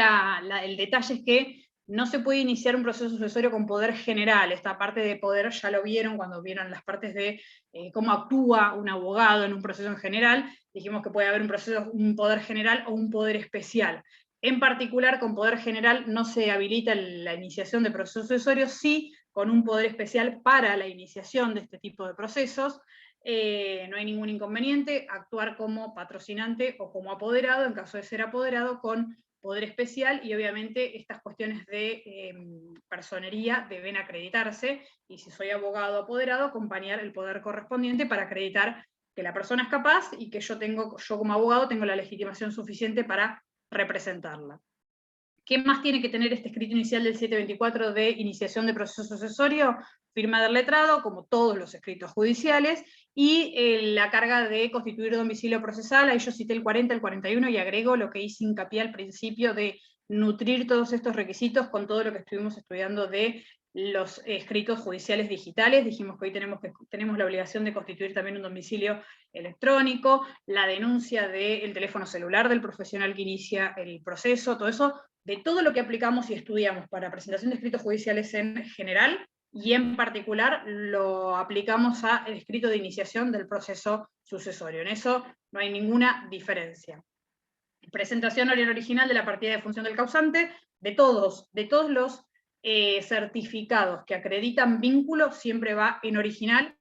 S1: el detalle es que no se puede iniciar un proceso sucesorio con poder general. Esta parte de poder ya lo vieron cuando vieron las partes de cómo actúa un abogado en un proceso en general. Dijimos que puede haber un poder general o un poder especial. En particular, con poder general no se habilita la iniciación de procesos sucesorios, sí con un poder especial para la iniciación de este tipo de procesos. No hay ningún inconveniente actuar como patrocinante o como apoderado, en caso de ser apoderado, con poder especial, y obviamente estas cuestiones de personería deben acreditarse, y si soy abogado apoderado, acompañar el poder correspondiente para acreditar que la persona es capaz y que yo como abogado tengo la legitimación suficiente para representarla. ¿Qué más tiene que tener este escrito inicial del 724 de iniciación de proceso sucesorio? Firma del letrado, como todos los escritos judiciales, y la carga de constituir domicilio procesal. Ahí yo cité el 40, el 41, y agrego lo que hice hincapié al principio de nutrir todos estos requisitos con todo lo que estuvimos estudiando de los escritos judiciales digitales. Dijimos que hoy tenemos la obligación de constituir también un domicilio electrónico, la denuncia del teléfono celular del profesional que inicia el proceso, todo eso, de todo lo que aplicamos y estudiamos para presentación de escritos judiciales en general, y en particular lo aplicamos al escrito de iniciación del proceso sucesorio. En eso no hay ninguna diferencia. Presentación original de la partida de función del causante, de todos los certificados que acreditan vínculo, siempre va en original,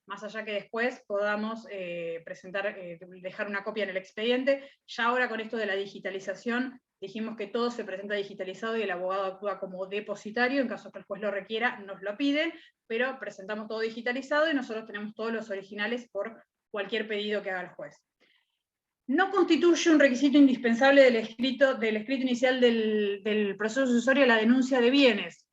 S1: más allá que después podamos dejar una copia en el expediente. Ya ahora con esto de la digitalización, dijimos que todo se presenta digitalizado y el abogado actúa como depositario, en caso que el juez lo requiera, nos lo pide, pero presentamos todo digitalizado y nosotros tenemos todos los originales por cualquier pedido que haga el juez. No constituye un requisito indispensable del escrito inicial del proceso sucesorio la denuncia de bienes.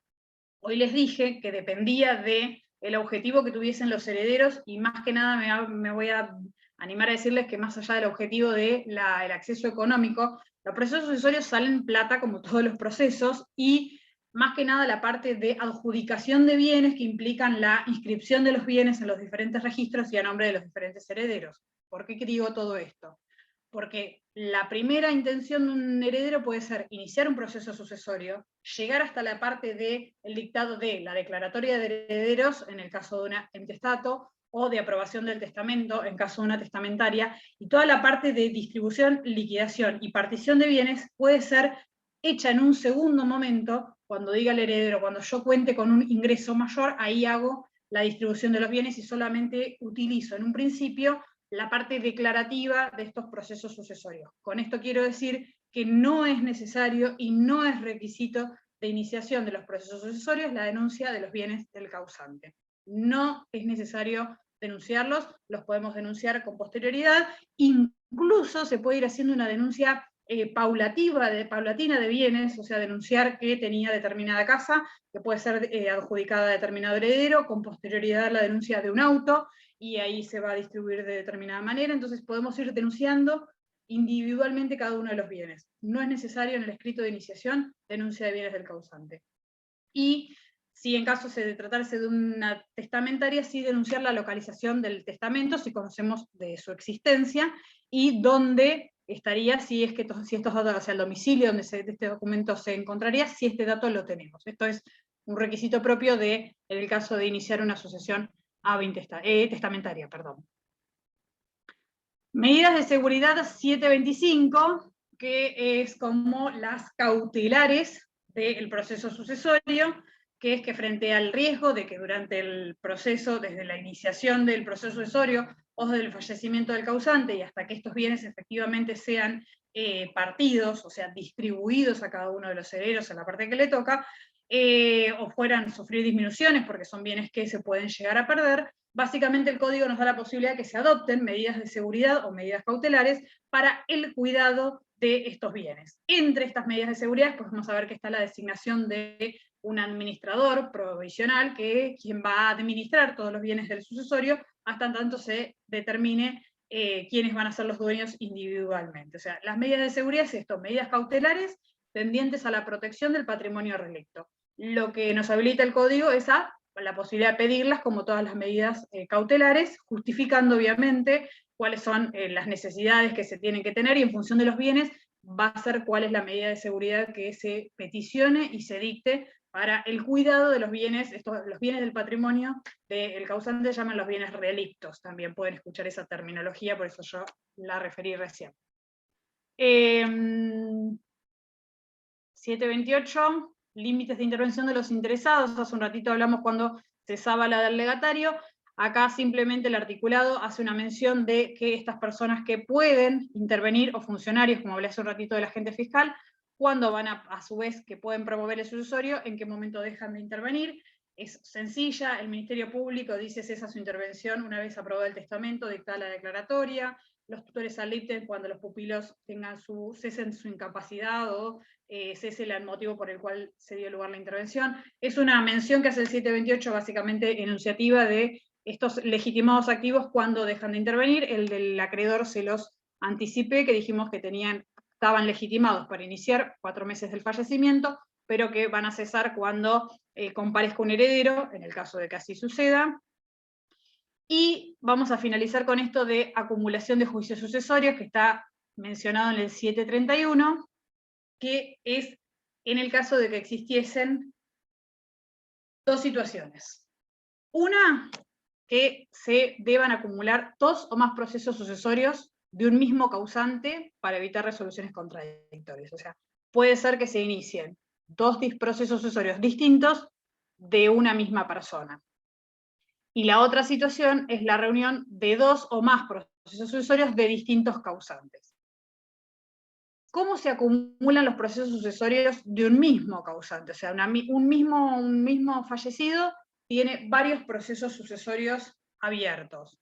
S1: Hoy les dije que dependía del objetivo que tuviesen los herederos, y más que nada me voy a animar a decirles que más allá del objetivo del acceso económico, los procesos sucesorios salen plata como todos los procesos, y más que nada la parte de adjudicación de bienes que implican la inscripción de los bienes en los diferentes registros y a nombre de los diferentes herederos. ¿Por qué digo todo esto? Porque la primera intención de un heredero puede ser iniciar un proceso sucesorio, llegar hasta la parte del dictado de la declaratoria de herederos, en el caso de un intestato, o de aprobación del testamento, en caso de una testamentaria, y toda la parte de distribución, liquidación y partición de bienes puede ser hecha en un segundo momento, cuando diga el heredero, cuando yo cuente con un ingreso mayor, ahí hago la distribución de los bienes y solamente utilizo en un principio la parte declarativa de estos procesos sucesorios. Con esto quiero decir que no es necesario y no es requisito de iniciación de los procesos sucesorios la denuncia de los bienes del causante. No es necesario denunciarlos, los podemos denunciar con posterioridad, incluso se puede ir haciendo una denuncia paulatina de bienes, o sea, denunciar que tenía determinada casa, que puede ser adjudicada a determinado heredero, con posterioridad la denuncia de un auto, y ahí se va a distribuir de determinada manera. Entonces podemos ir denunciando individualmente cada uno de los bienes. No es necesario en el escrito de iniciación denuncia de bienes del causante. Y si en caso de tratarse de una testamentaria, sí denunciar la localización del testamento, si conocemos de su existencia, y dónde estaría, si estos datos, o sea, el domicilio donde este documento se encontraría, si este dato lo tenemos. Esto es un requisito propio en el caso de iniciar una sucesión testamentaria. Medidas de seguridad 725, que es como las cautelares del proceso sucesorio, que es que frente al riesgo de que durante el proceso, desde la iniciación del proceso sucesorio o desde el fallecimiento del causante y hasta que estos bienes efectivamente sean partidos, o sea, distribuidos a cada uno de los herederos en la parte que le toca, o fueran sufrir disminuciones porque son bienes que se pueden llegar a perder, básicamente el código nos da la posibilidad de que se adopten medidas de seguridad o medidas cautelares para el cuidado de estos bienes. Entre estas medidas de seguridad, pues vamos a ver que está la designación de un administrador provisional, que es quien va a administrar todos los bienes del sucesorio, hasta tanto se determine quiénes van a ser los dueños individualmente. O sea, las medidas de seguridad es esto, medidas cautelares tendientes a la protección del patrimonio relicto. Lo que nos habilita el código es la posibilidad de pedirlas, como todas las medidas cautelares, justificando obviamente cuáles son las necesidades que se tienen que tener, y en función de los bienes va a ser cuál es la medida de seguridad que se peticione y se dicte para el cuidado de los bienes, los bienes del patrimonio del causante se llaman los bienes relictos, también pueden escuchar esa terminología, por eso yo la referí recién. 728, límites de intervención de los interesados. Hace un ratito hablamos cuando cesaba la del legatario. Acá simplemente el articulado hace una mención de que estas personas que pueden intervenir, o funcionarios, como hablé hace un ratito del agente fiscal, cuando van a su vez que pueden promover el sucesorio, en qué momento dejan de intervenir. Es sencilla, el Ministerio Público dice cesa su intervención una vez aprobado el testamento, dictada la declaratoria. Los tutores alipten cuando los pupilos cesen su incapacidad o cese el motivo por el cual se dio lugar la intervención. Es una mención que hace el 728, básicamente enunciativa de estos legitimados activos cuando dejan de intervenir. El del acreedor se los anticipé, que dijimos que estaban legitimados para iniciar 4 meses del fallecimiento, pero que van a cesar cuando comparezca un heredero, en el caso de que así suceda. Y vamos a finalizar con esto de acumulación de juicios sucesorios, que está mencionado en el 731, que es en el caso de que existiesen 2 situaciones. Una, que se deban acumular 2 o más procesos sucesorios de un mismo causante para evitar resoluciones contradictorias. O sea, puede ser que se inicien 2 procesos sucesorios distintos de una misma persona. Y la otra situación es la reunión de 2 o más procesos sucesorios de distintos causantes. ¿Cómo se acumulan los procesos sucesorios de un mismo causante? O sea, un mismo fallecido tiene varios procesos sucesorios abiertos.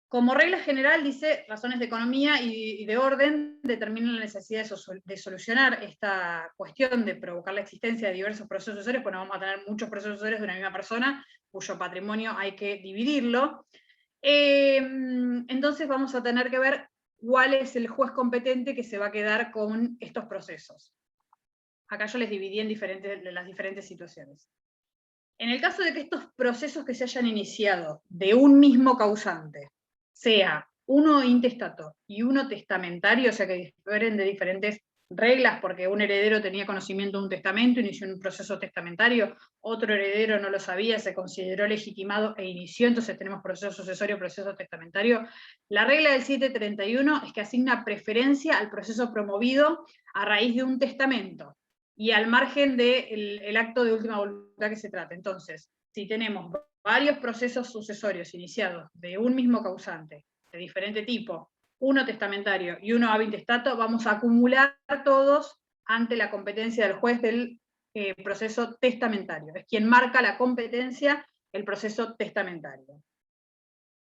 S1: Como regla general, dice, razones de economía y de orden determinan la necesidad de solucionar esta cuestión de provocar la existencia de diversos procesos sucesorios, pues no vamos a tener muchos procesos sucesorios de una misma persona, cuyo patrimonio hay que dividirlo. Entonces vamos a tener que ver cuál es el juez competente que se va a quedar con estos procesos. Acá yo les dividí en las diferentes situaciones. En el caso de que estos procesos que se hayan iniciado de un mismo causante, sea uno intestato y uno testamentario, o sea que difieren de diferentes reglas, porque un heredero tenía conocimiento de un testamento, inició un proceso testamentario, otro heredero no lo sabía, se consideró legitimado e inició, entonces tenemos proceso sucesorio, proceso testamentario. La regla del 731 es que asigna preferencia al proceso promovido a raíz de un testamento, y al margen del acto de última voluntad que se trata. Entonces, si tenemos varios procesos sucesorios iniciados de un mismo causante, de diferente tipo, uno testamentario y uno ab intestato, vamos a acumular todos ante la competencia del juez del proceso testamentario. Es quien marca la competencia, el proceso testamentario.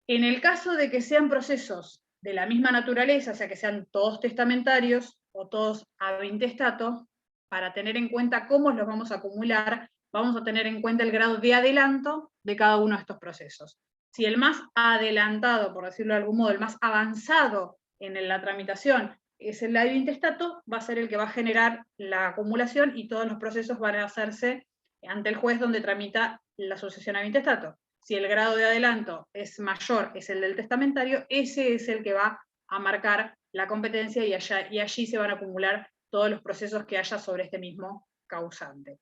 S1: En el caso de que sean procesos de la misma naturaleza, o sea que sean todos testamentarios o todos ab intestato, para tener en cuenta cómo los vamos a acumular, vamos a tener en cuenta el grado de adelanto de cada uno de estos procesos. Si el más adelantado, por decirlo de algún modo, el más avanzado en la tramitación es el ab intestato, va a ser el que va a generar la acumulación y todos los procesos van a hacerse ante el juez donde tramita la sucesión ab intestato. Si el grado de adelanto es mayor, es el del testamentario, ese es el que va a marcar la competencia y allí se van a acumular todos los procesos que haya sobre este mismo causante.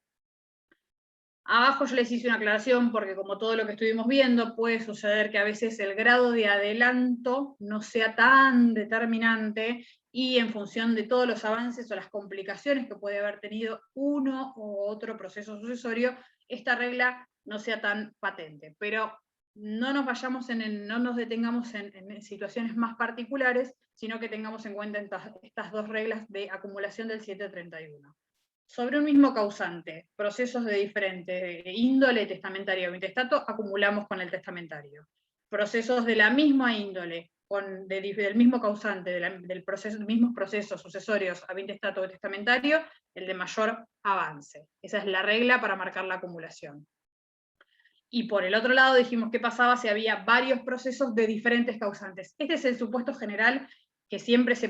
S1: Abajo yo les hice una aclaración porque como todo lo que estuvimos viendo, puede suceder que a veces el grado de adelanto no sea tan determinante y en función de todos los avances o las complicaciones que puede haber tenido uno u otro proceso sucesorio, esta regla no sea tan patente. Pero no nos vayamos no nos detengamos en situaciones más particulares, sino que tengamos en cuenta estas dos reglas de acumulación del 731. Sobre un mismo causante, procesos de diferente índole, testamentario o intestato, acumulamos con el testamentario. Procesos de la misma índole, del mismo causante, del mismos procesos sucesorios ab intestato o testamentario, el de mayor avance. Esa es la regla para marcar la acumulación. Y por el otro lado dijimos qué pasaba si había varios procesos de diferentes causantes. Este es el supuesto general que siempre se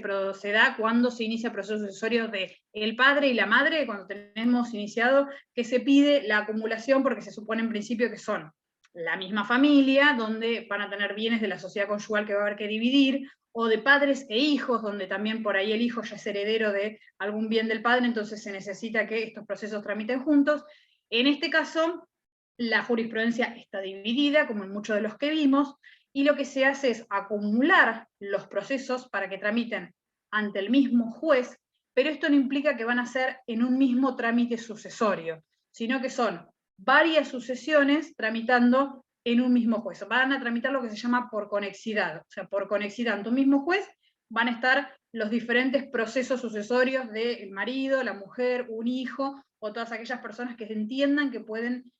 S1: da cuando se inicia proceso sucesorio de el padre y la madre, cuando tenemos iniciado, que se pide la acumulación porque se supone en principio que son la misma familia, donde van a tener bienes de la sociedad conyugal que va a haber que dividir, o de padres e hijos, donde también por ahí el hijo ya es heredero de algún bien del padre, entonces se necesita que estos procesos tramiten juntos. En este caso, la jurisprudencia está dividida, como en muchos de los que vimos, y lo que se hace es acumular los procesos para que tramiten ante el mismo juez, pero esto no implica que van a ser en un mismo trámite sucesorio, sino que son varias sucesiones tramitando en un mismo juez. Van a tramitar lo que se llama por conexidad, o sea, por conexidad ante un mismo juez van a estar los diferentes procesos sucesorios del marido, la mujer, un hijo, o todas aquellas personas que entiendan que pueden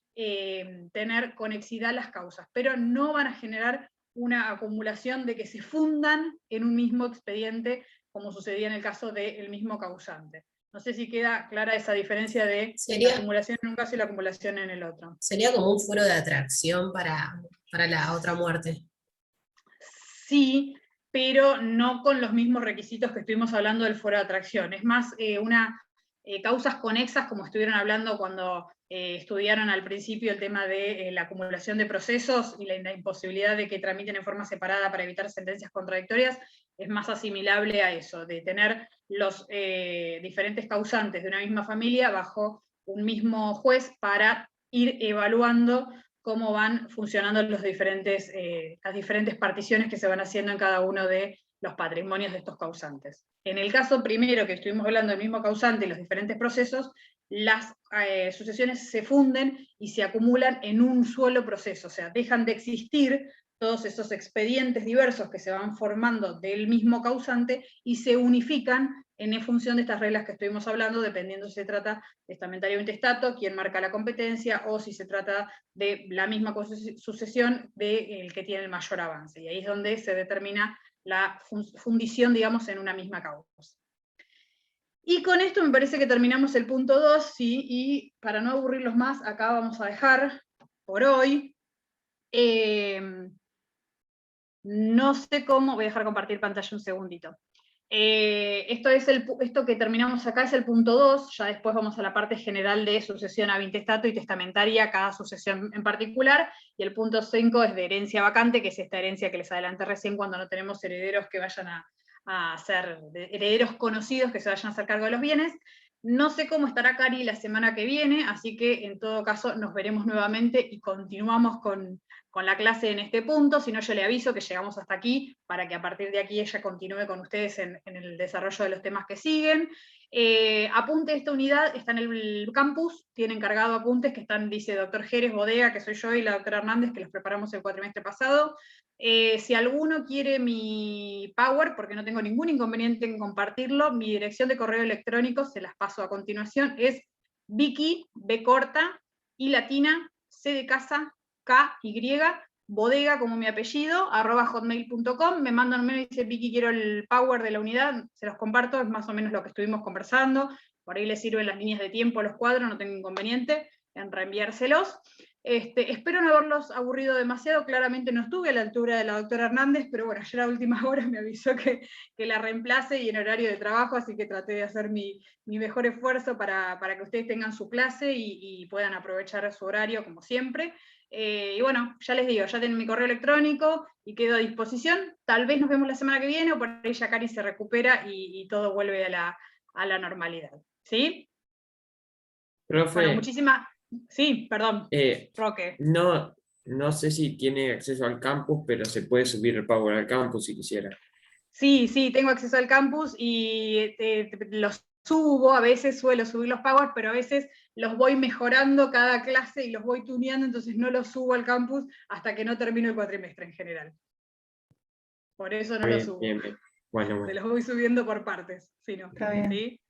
S1: tener conexidad las causas, pero no van a generar una acumulación de que se fundan en un mismo expediente, como sucedía en el caso del mismo causante. No sé si queda clara esa diferencia de la acumulación en un caso y la acumulación en el otro.
S3: Sería como un fuero de atracción para la otra muerte.
S1: Sí, pero no con los mismos requisitos que estuvimos hablando del fuero de atracción. Es más causas conexas, como estuvieron hablando cuando estudiaron al principio el tema de la acumulación de procesos y la imposibilidad de que tramiten en forma separada para evitar sentencias contradictorias, es más asimilable a eso, de tener los diferentes causantes de una misma familia bajo un mismo juez para ir evaluando cómo van funcionando las diferentes particiones que se van haciendo en cada uno de los patrimonios de estos causantes. En el caso primero que estuvimos hablando del mismo causante y los diferentes procesos, las sucesiones se funden y se acumulan en un solo proceso, o sea, dejan de existir todos esos expedientes diversos que se van formando del mismo causante y se unifican en función de estas reglas que estuvimos hablando, dependiendo si se trata de testamentario o intestato, quién marca la competencia, o si se trata de la misma sucesión del que tiene el mayor avance. Y ahí es donde se determina la fundición, digamos, en una misma causa. Y con esto me parece que terminamos el punto 2, ¿sí? Y para no aburrirlos más, acá vamos a dejar por hoy. No sé cómo, voy a dejar compartir pantalla un segundito. Esto que terminamos acá es el punto 2, ya después vamos a la parte general de sucesión ab intestato y testamentaria, cada sucesión en particular, y el punto 5 es de herencia vacante, que es esta herencia que les adelanté recién cuando no tenemos herederos que vayan a ser herederos conocidos que se vayan a hacer cargo de los bienes. No sé cómo estará Cari la semana que viene, así que en todo caso nos veremos nuevamente y continuamos con la clase en este punto, si no yo le aviso que llegamos hasta aquí, para que a partir de aquí ella continúe con ustedes en el desarrollo de los temas que siguen. Apunte de esta unidad, está en el campus, tiene encargado apuntes que están, dice doctor Jerez, Bodega, que soy yo, y la doctora Hernández, que los preparamos el cuatrimestre pasado. Si alguno quiere mi Power, porque no tengo ningún inconveniente en compartirlo, mi dirección de correo electrónico, se las paso a continuación, es Vicky, B corta, I latina, C de casa, KY, bodega como mi apellido, @hotmail.com, me mandan un mail y dice, Vicky, quiero el Power de la unidad, se los comparto, es más o menos lo que estuvimos conversando, por ahí les sirven las líneas de tiempo, los cuadros, no tengo inconveniente en reenviárselos. Espero no haberlos aburrido demasiado, claramente no estuve a la altura de la doctora Hernández, pero bueno, ayer a última hora me avisó que la reemplace y en horario de trabajo, así que traté de hacer mi mejor esfuerzo para que ustedes tengan su clase y puedan aprovechar su horario como siempre. Y bueno, ya les digo, ya tienen mi correo electrónico y quedo a disposición. Tal vez nos vemos la semana que viene o por ahí ya Cari se recupera y todo vuelve a la normalidad. ¿Sí?
S2: Profe,
S1: Bueno, muchísimas... Sí, perdón, Roque.
S2: no sé si tiene acceso al campus, pero se puede subir el Power al campus si quisiera.
S1: Sí, tengo acceso al campus y los subo, a veces suelo subir los Powers, pero a veces los voy mejorando cada clase y los voy tuneando, entonces no los subo al campus hasta que no termino el cuatrimestre en general. Por eso no los subo.
S2: Bien. Bueno.
S1: Se los voy subiendo por partes, si no.
S5: Está bien.
S1: ¿Sí?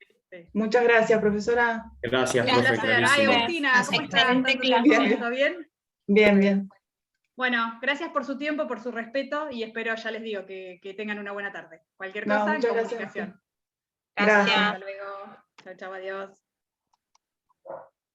S5: Muchas gracias, profesora.
S2: Gracias,
S1: Un
S2: profe.
S1: placer. Ay, Agustina, ¿cómo estás?
S3: Excelente
S5: clase.
S1: ¿Todo bien?
S5: Bien.
S1: Bueno, gracias por su tiempo, por su respeto, y espero, ya les digo, que tengan una buena tarde. Cualquier
S5: No,
S1: cosa, en
S5: muchas gracias.
S1: comunicación.
S5: Gracias.
S1: Hasta luego. Chao, adiós.